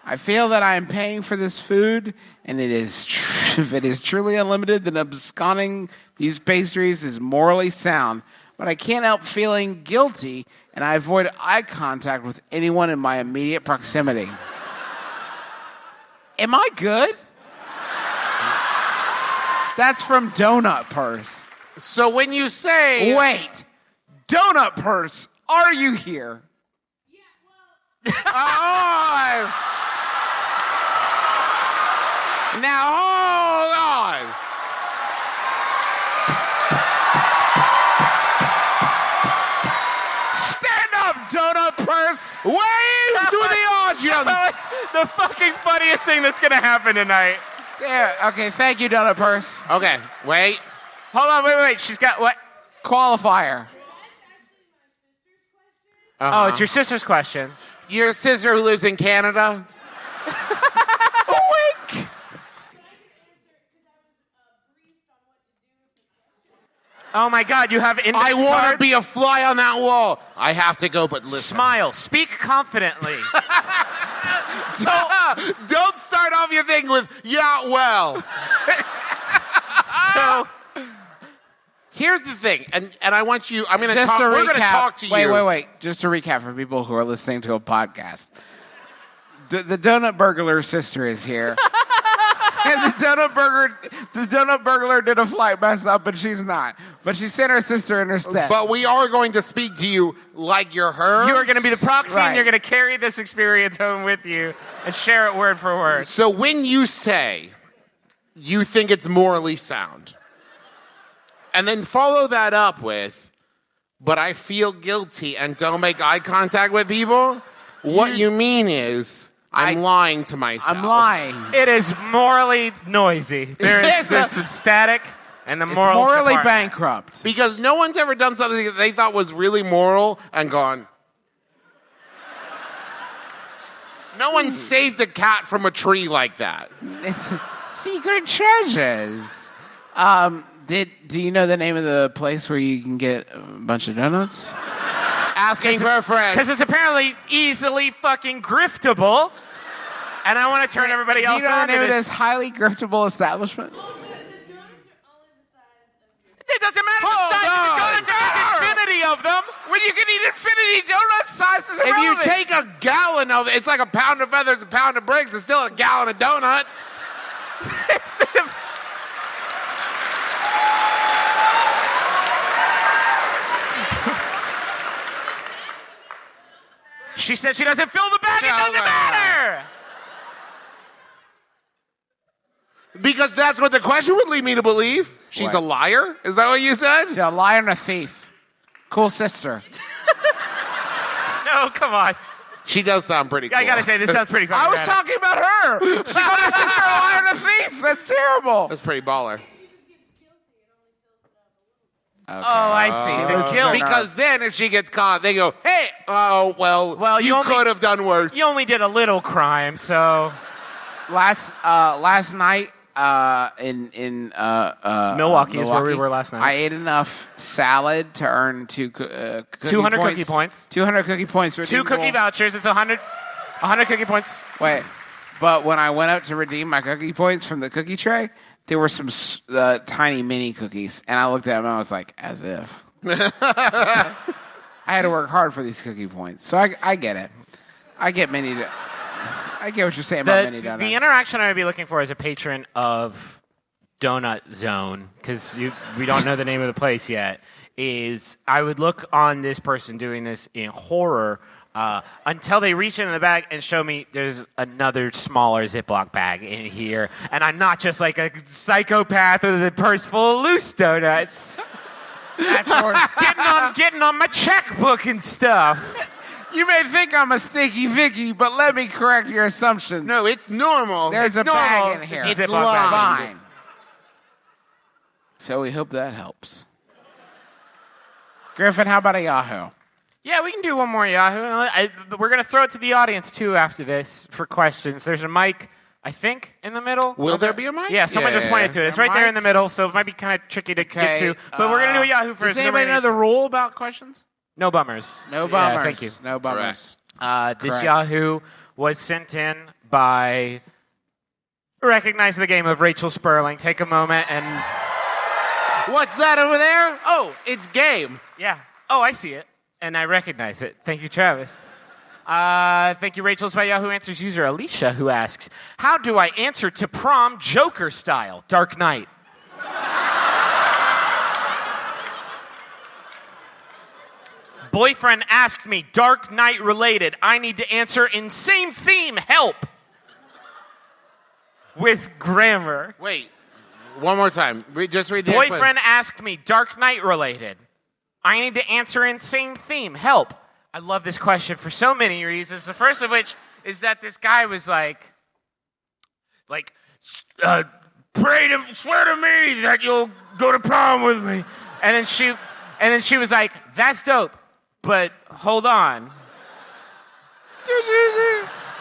I feel that I am paying for this food, and if it is truly unlimited, then absconding these pastries is morally sound. But I can't help feeling guilty, and I avoid eye contact with anyone in my immediate proximity. Am I good? That's from Donut Purse. So when you say... Wait, Donut Purse, are you here? Oh! Now, hold on. Stand up, Donut Purse! Wave to the audience. That's the fucking funniest thing that's going to happen tonight. Yeah, okay, thank you, Donut Purse. Okay, wait. Hold on, wait. She's got what? Qualifier. Oh, it's your sister's question. Your sister who lives in Canada? Wink! Oh my God, you have index I want to cards? be a fly on that wall. I have to go, but listen. Smile. Speak confidently. Don't start off your thing with, yeah, well. So, Here's the thing, and I want you, I'm going to Just talk, to we're going to recap. talk to you. Wait. Just to recap for people who are listening to a podcast. The Donut Burglar sister is here. And the donut burglar did a flight mess up, and she's not. But she sent her sister in her stead. But we are going to speak to you like you're her. you are going to be the proxy, Right. and you're going to carry this experience home with you and share it word for word. So when you say you think it's morally sound, and then follow that up with, but I feel guilty and don't make eye contact with people, what you mean is I'm lying to myself. I'm lying. It is morally noisy. There's some static and the It's moral morally support. bankrupt. Because no one's ever done something that they thought was really moral and gone. No one saved a cat from a tree like that. It's secret treasures. Do you know the name of the place where you can get a bunch of donuts? Asking for a friend. Because it's apparently easily fucking griftable. And I want to turn everybody Do else you know the on to name of this. this highly griftable establishment? It doesn't matter the size of the donuts. There's infinity of them. When you can eat infinity donuts, size is If you irrelevant. take a gallon of it, it's like a pound of feathers, a pound of bricks. It's still a gallon of donut. It's She said she doesn't fill the bag. It doesn't matter. Because that's what the question would lead me to believe. She's What? a liar? Is that what you said? She's a liar and a thief. Cool sister. No, come on. She does sound pretty cool. I gotta say, this sounds pretty fucking I was badass. talking about her. She called her sister a liar and a thief. That's terrible. That's pretty baller. Oh, I see. Oh. The guilt. Because then if she gets caught, they go, hey, oh, well you you only- could have done worse. You only did a little crime, so Last night in Milwaukee is where we were last night. I ate enough salad to earn 200 cookie points. 200 cookie points. 2 cookie vouchers. It's 100 cookie points. Wait, but when I went up to redeem my cookie points from the cookie tray, there were some tiny mini cookies, and I looked at them and I was like, as if. I had to work hard for these cookie points, so I get it. I get what you're saying about mini donuts. The interaction I would be looking for as a patron of Donut Zone, because we don't know the name of the place yet, is I would look on this person doing this in horror until they reach into the bag and show me there's another smaller Ziploc bag in here. And I'm not just like a psychopath with a purse full of loose donuts. getting on my checkbook and stuff. You may think I'm a sticky Vicky, but let me correct your assumptions. No, it's normal. There's a normal. bag in here. It's It's Ziploc bag. fine. So we hope that helps. Griffin, how about a Yahoo? Yeah, we can do one more Yahoo. But we're going to throw it to the audience, too, after this for questions. There's a mic, I think, in the middle. Will there be a mic? Yeah, someone just pointed to it. It's right there in the middle, so it might be kind of tricky to get to. But we're going to do a Yahoo first. Does anybody know the rule about questions? No bummers. No Yeah, bummers. thank you. No bummers. This Correct. Yahoo was sent in by Recognize the Game of Rachel Sperling. Take a moment and... What's that over there? Oh, it's game. Yeah. Oh, I see it. And I recognize it. Thank you, Travis. Thank you, Rachel. It's by Yahoo Answers user Alicia, who asks, how do I answer to prom Joker style, Dark Knight? Boyfriend asked me, Dark Knight related. I need to answer in same theme, help. With grammar. Wait, one more time. Just read the Boyfriend asked me, Dark Knight related. I need to answer in same theme, help. I love this question for so many reasons. The first of which is that this guy was like, swear to me that you'll go to prom with me. And then she was like, that's dope, but hold on.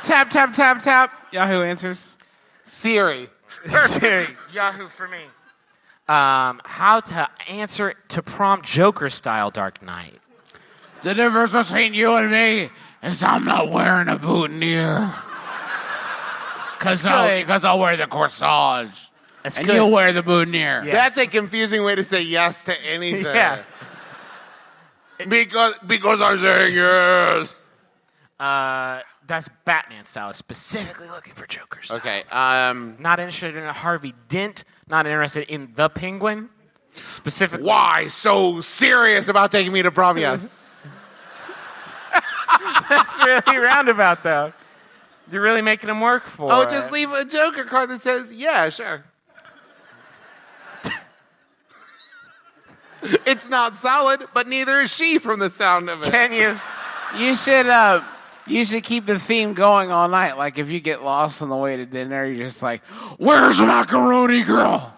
Tap, tap, tap, tap. Yahoo Answers. Siri. Siri, Yahoo for me. How to answer to prom Joker style Dark Knight. The difference between you and me is I'm not wearing a boutonniere. Because I'll wear the corsage. That's and good. you'll wear the boutonniere. Yeah. That's a confusing way to say yes to anything. Yeah. Because I'm saying yes. That's Batman style. Specifically looking for Joker style. Okay. Not interested in a Harvey Dent. Not interested in the Penguin. Specifically. Why so serious about taking me to prom? Yes. That's really roundabout, though. You're really making him work for Oh, it. just leave a Joker card that says, yeah, sure. It's not solid, but neither is she from the sound of it. Can you? You You should keep the theme going all night. Like if you get lost on the way to dinner, you're just like, "Where's macaroni girl?"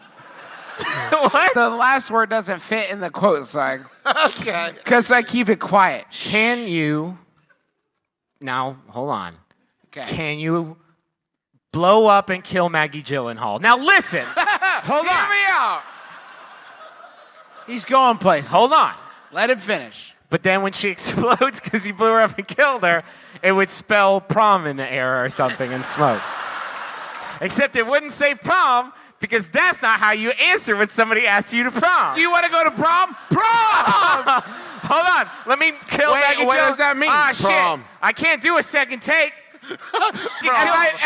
What? The last word doesn't fit in the quote, so Okay. because I keep it quiet. Can you... Now, hold on. Okay. Can you blow up and kill Maggie Gyllenhaal? Now listen. Hold Hear on. me out. He's going places. Hold on. Let him finish. But then when she explodes because he blew her up and killed her, it would spell prom in the air or something and smoke. Except it wouldn't say prom because that's not how you answer when somebody asks you to prom. Do you want to go to prom? Prom! Hold on. Let me kill Wait, Maggie what Gyllenhaal. does that mean, Ah, prom? shit. I can't do a second take. As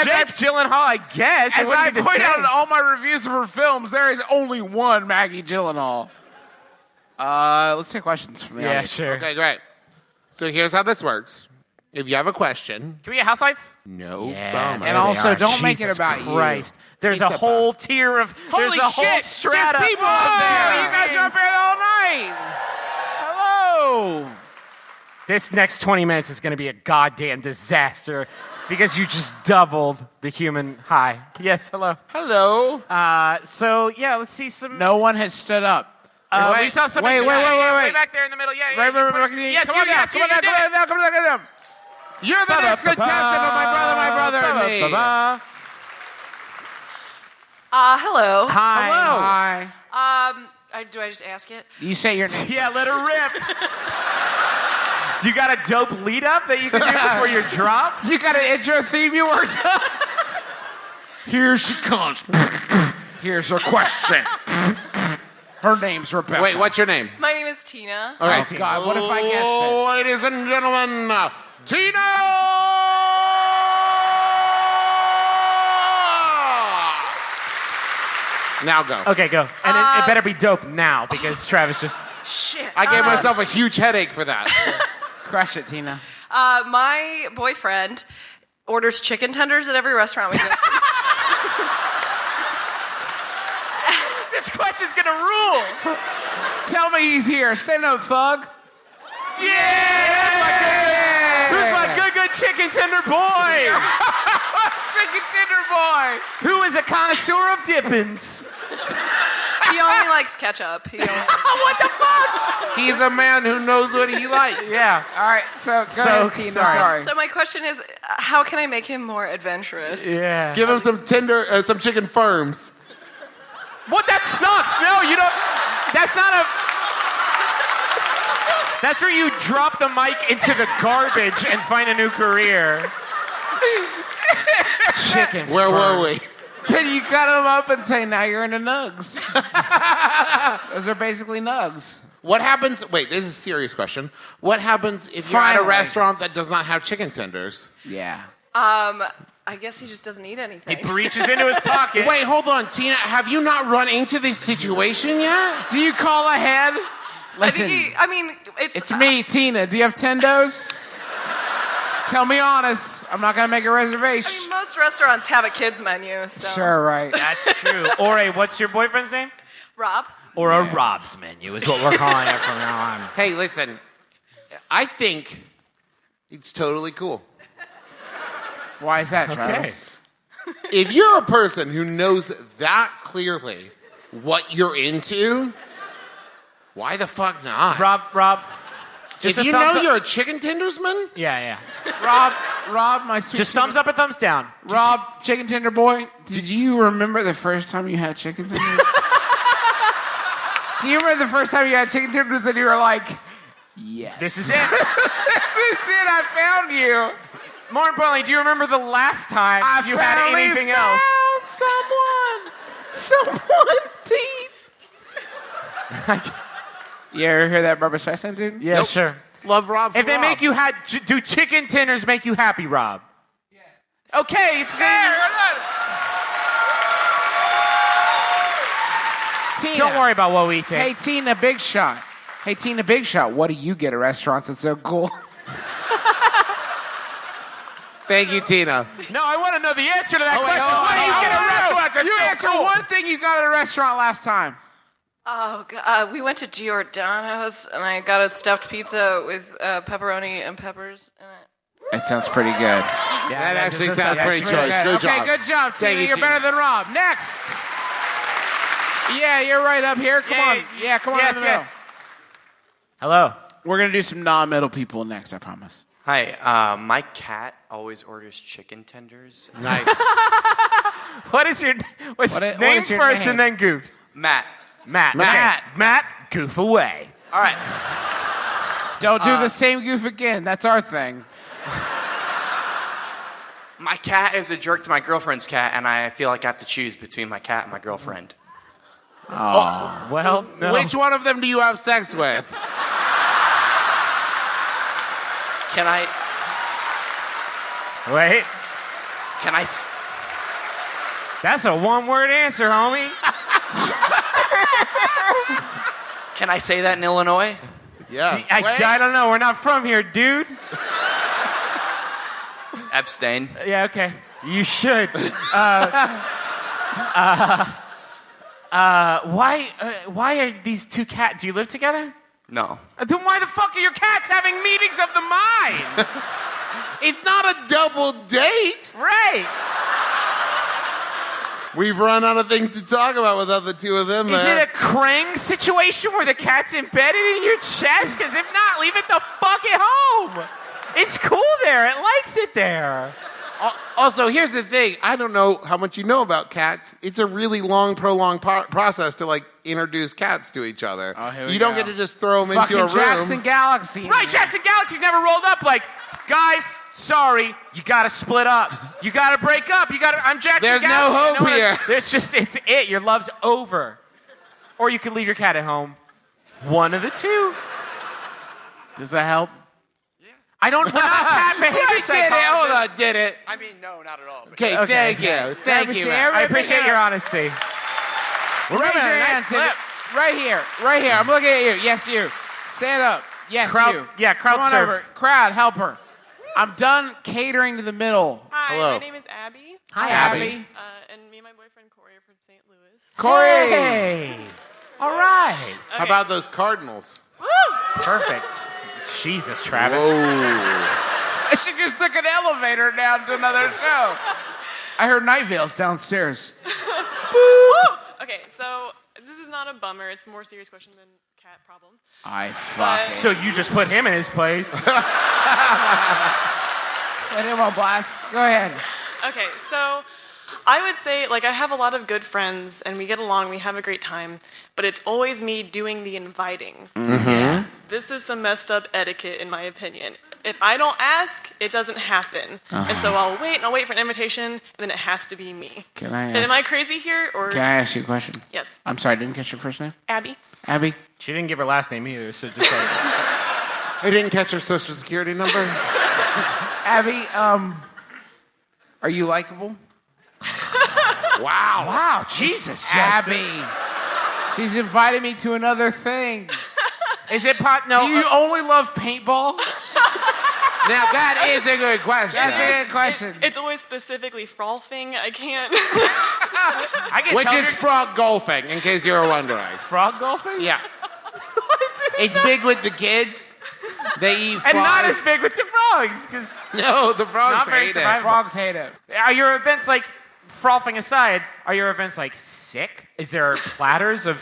Jake Gyllenhaal, I guess. It As wouldn't I be the point out same. in all my reviews of her films, there is only one Maggie Gyllenhaal. Let's take questions from the Yeah, audience. sure. Okay, great. So here's how this works. If you have a question, Can we get house lights? no Yeah, bummer. And also, don't make it about Christ. There's Keep a the whole tier of... There's Holy a whole shit! strata. There's people of up there. things. You guys are up here all night. Hello. This next 20 minutes is going to be a goddamn disaster because you just doubled the human high. Yes, hello. Hello. So, yeah, let's see some... No one has stood up. we saw somebody... wait. Way back there in the middle. Yeah, yeah. Right, you right, put- right. Yes, come you, on down. yes, Come you, on down. you Come did on down. Come on down. You're the next contestant of my brother and me. Hello. Hi. Hi. Do I just ask it? You say your name. Yeah, let her rip. Do you got a dope lead up that you can do before your drop? You got an intro theme you worked on? Here she comes. Here's her question. Her name's Rebecca. Wait, what's your name? My name is Tina. All right, Oh, God, what if I guessed it? Ladies and gentlemen, Tina! Now go. Okay, go. And it better be dope now because Travis just... Shit. I gave myself a huge headache for that. Crush it, Tina. My boyfriend orders chicken tenders at every restaurant we go to. This question's gonna rule. Tell me he's here. Stand up, thug. Yeah! Who's my good chicken tender boy? Chicken tender boy. Who is a connoisseur of dippins? He only likes ketchup. He only What the fuck? He's a man who knows what he likes. Yeah. All right, so go ahead, Tina. Sorry. So my question is, how can I make him more adventurous? Yeah. Give him some some chicken firms. What? That sucks. No, you don't. That's not a... That's where you drop the mic into the garbage and find a new career. Chicken. Where were we? Can you cut them up and say, now you're into nugs? Those are basically nugs. What happens? Wait, this is a serious question. What happens if you're at a Finally. restaurant that does not have chicken tenders? Yeah. I guess he just doesn't eat anything. He reaches into his pocket. Wait, hold on, Tina. Have you not run into this situation yet? Do you call ahead? Listen, I mean, it's me, Tina. Do you have tendos? Tell me honest. I'm not going to make a reservation. most restaurants have a kids menu, so. Sure, right. That's true. Or what's your boyfriend's name? Rob? Or a Rob's menu is what we're calling it from now on. Hey, listen. I think it's totally cool. Why is that, Travis? If you're a person who knows that clearly what you're into, why the fuck not? Rob. Just if a you thumbs know up. you're a chicken tendersman, Yeah. Rob, my sweet Just thumbs up and thumbs down. Rob, chicken tender boy, did you remember the first time you had chicken tenders? Do you remember the first time you had chicken tenders and you were like, yes. This is it. This is it, I found you. More importantly, do you remember the last time you had finally anything found else? someone deep. You ever hear that Barbra Streisand dude? Yeah, Nope. sure. love Rob. If for they Rob. make you do chicken tenders make you happy, Rob? Yes. Okay, it's Tina. Don't worry about what we think. Hey, Tina Big Shot. What do you get at restaurants that's so cool? Thank you, Tina. No, I want to know the answer to that wait, question. hold on, What do you hold get on. at restaurants? That's You so answer cool. one thing you got at a restaurant last time. Oh, God. We went to Giordano's, and I got a stuffed pizza with pepperoni and peppers in it. It sounds pretty good. That actually sounds pretty choice. Good Okay, job. good job, Tina. Thank you, You're Tina. better than Rob. Next. Yeah, you're right up here. Come on. Yeah, come on in the middle. Hello. We're going to do some non-middle people next, I promise. Hi, my cat always orders chicken tenders. Nice. What's What name is your first name? and then goofs? Matt. Matt. Matt. Okay. Matt, goof away. All right. Don't do the same goof again. That's our thing. My cat is a jerk to my girlfriend's cat, and I feel like I have to choose between my cat and my girlfriend. Well, no. Which one of them do you have sex with? Can I? Wait. Can I? s- That's a one-word answer, homie. Can I say that in Illinois? Yeah. I don't know. We're not from here, dude. Abstain. Yeah, okay. You should. Why are these two cats? Do you live together? No. Then why the fuck are your cats having meetings of the mind? It's not a double date. Right. We've run out of things to talk about without the two of them Is there. it a Krang situation where the cat's embedded in your chest? Because if not, leave it the fuck at home. It's cool there. It likes it there. Also, here's the thing. I don't know how much you know about cats. It's a really long, prolonged process to, like, introduce cats to each other. Oh, here we you don't go. get to just throw them Fucking into a room. Jackson Galaxy. Right, Jackson Galaxy's never rolled up like, guys, sorry, you gotta split up. You gotta break up. I'm Jackson There's no Galaxy. hope here. It's it. Your love's over. Or you can leave your cat at home. One of the two. Does that help? We're not cat behavior psychologists. Hold on, did it. I mean, no, not at all. Okay, thank you. Thank you, Matt. Matt. I appreciate your honesty. Raise Remember, your nice hands. clip. Right here. Right here. I'm looking at you. Yes, you. Stand up. Yes, Crowd- you. yeah, crowd Come on surf. over. Crowd, help her. I'm done catering to the middle. Hi, Hello. my name is Abby. Hi, Abby. And me and my boyfriend Corey are from St. Louis. Corey. Hey. All right. How about those Cardinals? Woo! Perfect. Jesus, Travis. She just took an elevator down to another show. I heard Night Vale's downstairs. Okay, so this is not a bummer. It's a more serious question than cat problems. I fuck. So you just put him in his place. Put him on blast. Go ahead. Okay, so I would say, like, I have a lot of good friends, and we get along, we have a great time, but it's always me doing the inviting. Mm-hmm. This is some messed up etiquette, in my opinion. If I don't ask, it doesn't happen. And so I'll wait for an invitation, and then it has to be me. Can I And am ask? I crazy here, or? Can I ask you a question? Yes. I'm sorry, I didn't catch your first name. Abby? Abby. She didn't give her last name either, so just like... I didn't catch her social security number. Abby. Are you likable? Wow, Jesus, Justin. Abby. She's invited me to another thing. Is it pot? No. Do you only love paintball? Now, that is a good question. That's a good question. It's always specifically frolfing. I can't. I can Which tell is you're- frog golfing, in case you were wondering. frog golfing? Yeah. It's big with the kids. They eat flies. And not as big with the frogs, because No, the frogs not very hate survivable. it. Frogs hate it. are your events like, frothing aside, are your events like sick? Is there platters of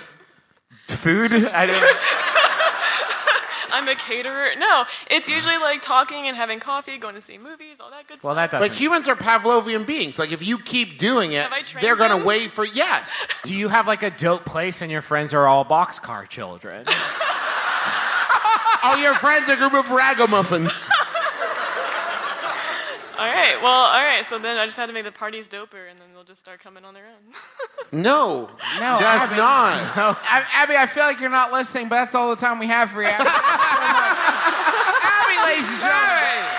food? I don't. I'm a caterer. No, it's usually like talking and having coffee, going to see movies, all that good Well, stuff. that But doesn't. humans are Pavlovian beings. Like, if you keep doing it, Have I trained they're going to them? wait for... Yes. Do you have like a dope place and your friends are all boxcar children? All your friends are a group of ragamuffins. All right. So then I just had to make the parties doper, and then they'll just start coming on their own. No. No, That's Abby. not. Abby, I feel like you're not listening, but that's all the time we have for you. Abby, Abby, ladies and gentlemen.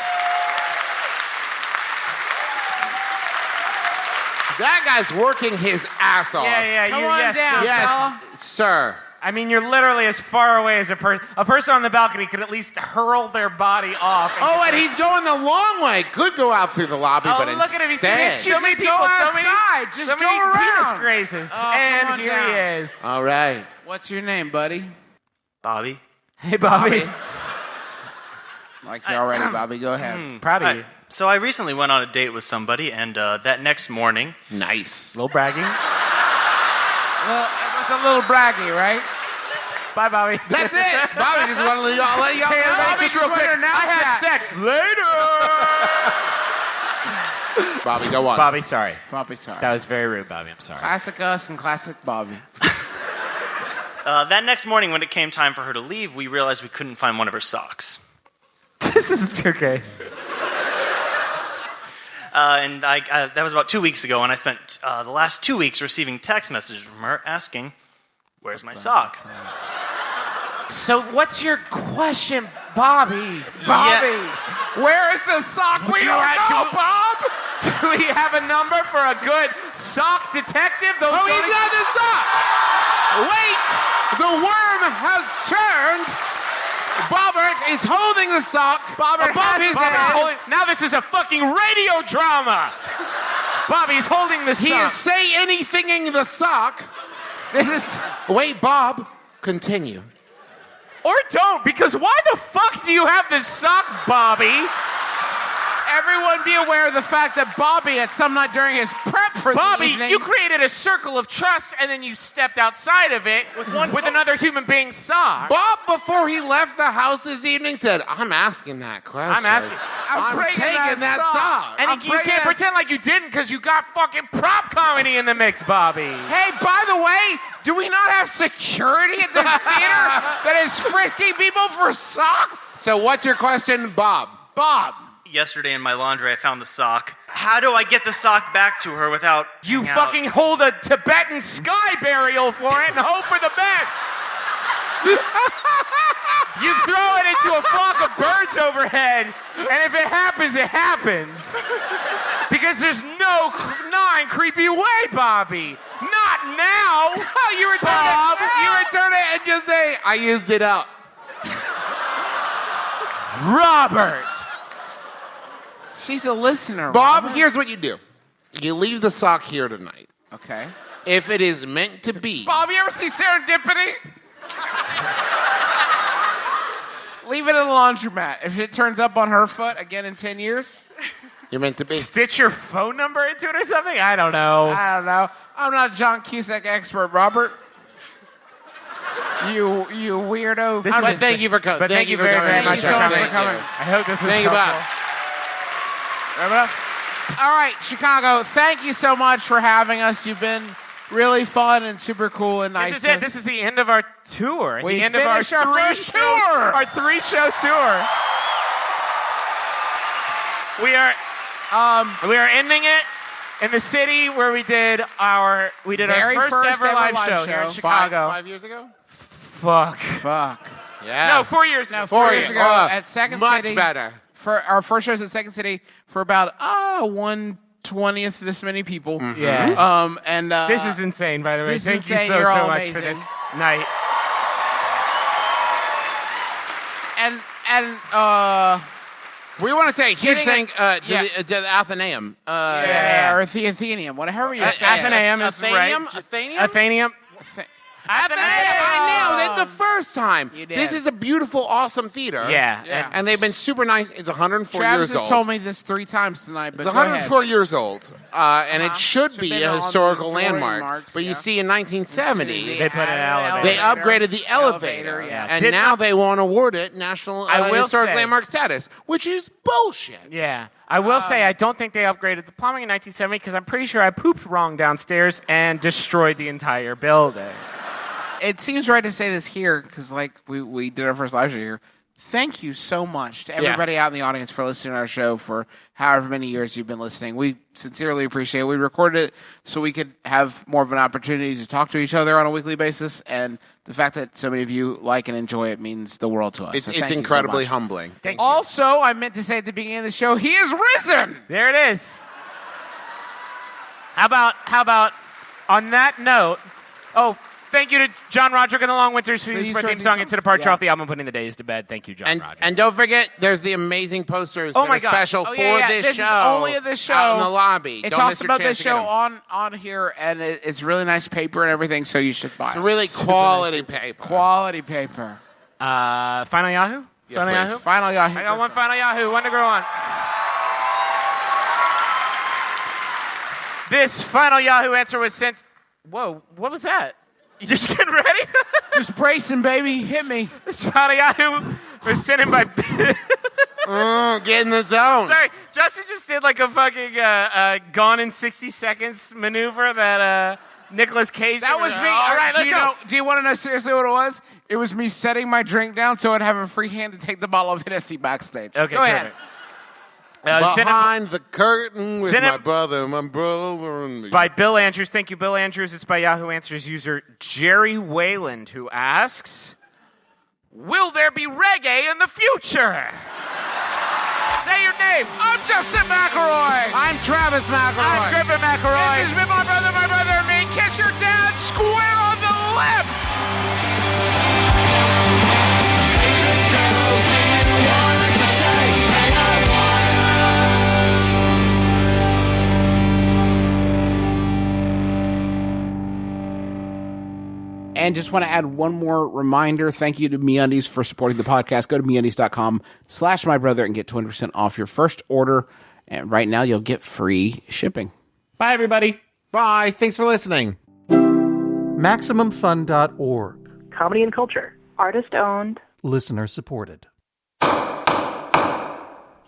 That guy's working his ass off. Yeah. Come you, on yes, down. no. Yes, sir. I mean, you're literally as far away as a person. A person on the balcony could at least hurl their body off. Oh, and he's going the long way. Could go out through the lobby, Oh, but look at him. He's instead... getting so many could people. go So many, outside. Just so go many penis around. grazes. Oh, come and on here down. he is. All right. What's your name, buddy? Bobby. Hey, Bobby. like you already, Bobby. Go ahead. Proud of Hi. you. So I recently went on a date with somebody, and that next morning, Nice. Little bragging. Well, it's a little braggy, right? Bye, Bobby. That's it. Bobby just want to let y'all Hey, know. everybody, just real quick. I had sex. Later. Bobby, go on. Bobby, sorry. Bobby, sorry. That was very rude, Bobby. I'm sorry. Classic us and classic Bobby. that next morning when it came time for her to leave, we realized we couldn't find one of her socks. This is okay. And that was about 2 weeks ago, and I spent the last 2 weeks receiving text messages from her asking, "Where's my sock?" So what's your question, Bobby? Bobby, where is the sock? We Do don't I- know, do- Bob. Do we have a number for a good sock detective? Those Oh, he's guys- got the sock. Wait, the worm has turned. Bobbert is holding the sock above his Bobby's head. holding- now this is a fucking radio drama. Bobby's holding the He sock. is say anything in the sock. This is. Wait, Bob. Continue. Or don't, because why the fuck do you have this sock, Bobby? Everyone be aware of the fact that Bobby, at some night during his prep for Bobby, the evening, you created a circle of trust and then you stepped outside of it with another human being's sock. Bob, before he left the house this evening, said, "I'm asking that question. I'm asking. I'm breaking taking that sock." And you can't pretend like you didn't because you got fucking prop comedy in the mix, Bobby. Hey, by the way, do we not have security at this theater that is frisking people for socks? So what's your question, Bob? Bob, Yesterday in my laundry, I found the sock. How do I get the sock back to her without You hanging out? fucking hold a Tibetan sky burial for it and hope for the best. You throw it into a flock of birds overhead, and if it happens, it happens. Because there's no non-creepy way, Bobby. Not now. Oh, you return Bob. it. You return it and just say, "I used it up." Robert. she's a listener. Bob, Robert. here's what you do. You leave the sock here tonight. Okay. If it is meant to be. Bob, you ever see Serendipity? Leave it in a laundromat. If it turns up on her foot again in 10 years, You're meant to be. Stitch your phone number into it or something? I don't know. I don't know. I'm not a John Cusack expert, Robert. You weirdo. This But is- thank you for coming. But thank you very, very Thank much you so much for coming. coming. I hope this was Thank you, helpful. Bob. All right, Chicago, thank you so much for having us. You've been really fun and super cool and nice. This is it. This is the end of our tour. We the end of our finished our first tour. Our 3-show tour. We are ending it in the city where we did our Very first first ever ever live live show here in show. Chicago. 5 years ago? Fuck. Fuck. Yeah. No, 4 years ago. 4 years ago at Second Much City. better. For our first shows at Second City for about 1/20th this many people. Yeah. And This is insane, by the way. this is Thank you insane. so You're all much for amazing. this night. and We want to say a huge Getting thank a- to the Athenaeum. or the Athenaeum, whatever you say. Athenaeum is Athenaeum? right. Athenaeum? Athenaeum. Athenaeum! I nailed it the first time. You did. This is a beautiful, awesome theater. Yeah. And they've been super nice. It's 104 Travis years has old. told me this 3 times tonight, but It's 104 years old, and it should Should've be been a on the historical historic landmark. marks, But yeah. you see, in 1970, They put an elevator. they upgraded the elevator, yeah. and Did now not- they want to award it national I will historic say- landmark status, which is bullshit. Yeah. I will say I don't think they upgraded the plumbing in 1970 because I'm pretty sure I pooped wrong downstairs and destroyed the entire building. It seems right to say this here because, like, we did our first live show here. Thank you so much to everybody out in the audience for listening to our show for however many years you've been listening. We sincerely appreciate it. We recorded it so we could have more of an opportunity to talk to each other on a weekly basis, and the fact that so many of you like and enjoy it means the world to us. It's, So it's thank you so incredibly much. humbling. Thank you. Also, I meant to say at the beginning of the show, he is risen. There it is. How about on that note? Oh, thank you to John Roderick and the Long Winters for These using our were theme these song songs? into the part Yeah. off the album Putting the Days to Bed. Thank you, John Roderick. And don't forget, there's the amazing posters Oh that my are God. special Oh, for yeah. this This show. is only at this show. Out in the lobby. It Don't talks miss your about chance this to get show 'em. on here, and it's really nice paper and everything, so you should buy It's really quality paper. quality paper. Final Yahoo? Yes, Final please. Yahoo? Final Yahoo. I got one final Yahoo. One to go on. This final Yahoo answer was sent. Whoa, what was that? You just getting ready? Just bracing, baby. Hit me. This final Yahoo was sent in by. Get in the zone. Sorry, Justin just did like a fucking Gone in 60 Seconds maneuver that Nicolas Cage. That was me. All right, let's go. Do you want to know seriously what it was? It was me setting my drink down so I'd have a free hand to take the bottle of Hennessy backstage. Okay, Go ahead. Behind the curtain with Send it- my brother and me. By Bill Andrews. Thank you, Bill Andrews. It's by Yahoo Answers user Jerry Wayland, who asks, will there be reggae in the future? Say your name. I'm Justin McElroy. I'm Travis McElroy. I'm Griffin McElroy. This has been my brother, and me. Kiss your dad square on the lips. And just want to add one more reminder. Thank you to MeUndies for supporting the podcast. Go to MeUndies.com/mybrother and get 20% off your first order. And right now you'll get free shipping. Bye, everybody. Bye. Thanks for listening. MaximumFun.org. Comedy and culture. Artist owned. Listener supported.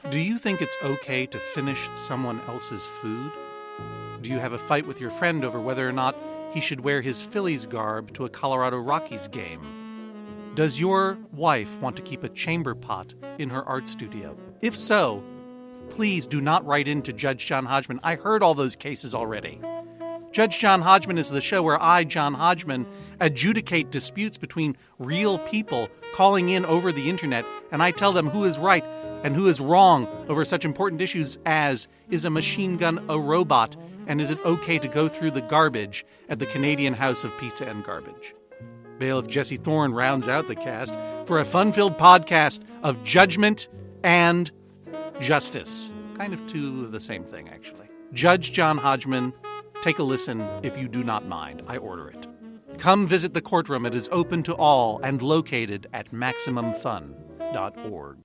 Do you think it's okay to finish someone else's food? Do you have a fight with your friend over whether or not he should wear his Phillies garb to a Colorado Rockies game? Does your wife want to keep a chamber pot in her art studio? If so, please do not write in to Judge John Hodgman. I heard all those cases already. Judge John Hodgman is the show where I, John Hodgman, adjudicate disputes between real people calling in over the internet, and I tell them who is right and who is wrong over such important issues as, is a machine gun a robot, and is it okay to go through the garbage at the Canadian House of Pizza and Garbage? Bailiff Jesse Thorne rounds out the cast for a fun-filled podcast of judgment and justice. Kind of two of the same thing, actually. Judge John Hodgman, take a listen if you do not mind. I order it. Come visit the courtroom. It is open to all and located at MaximumFun.org.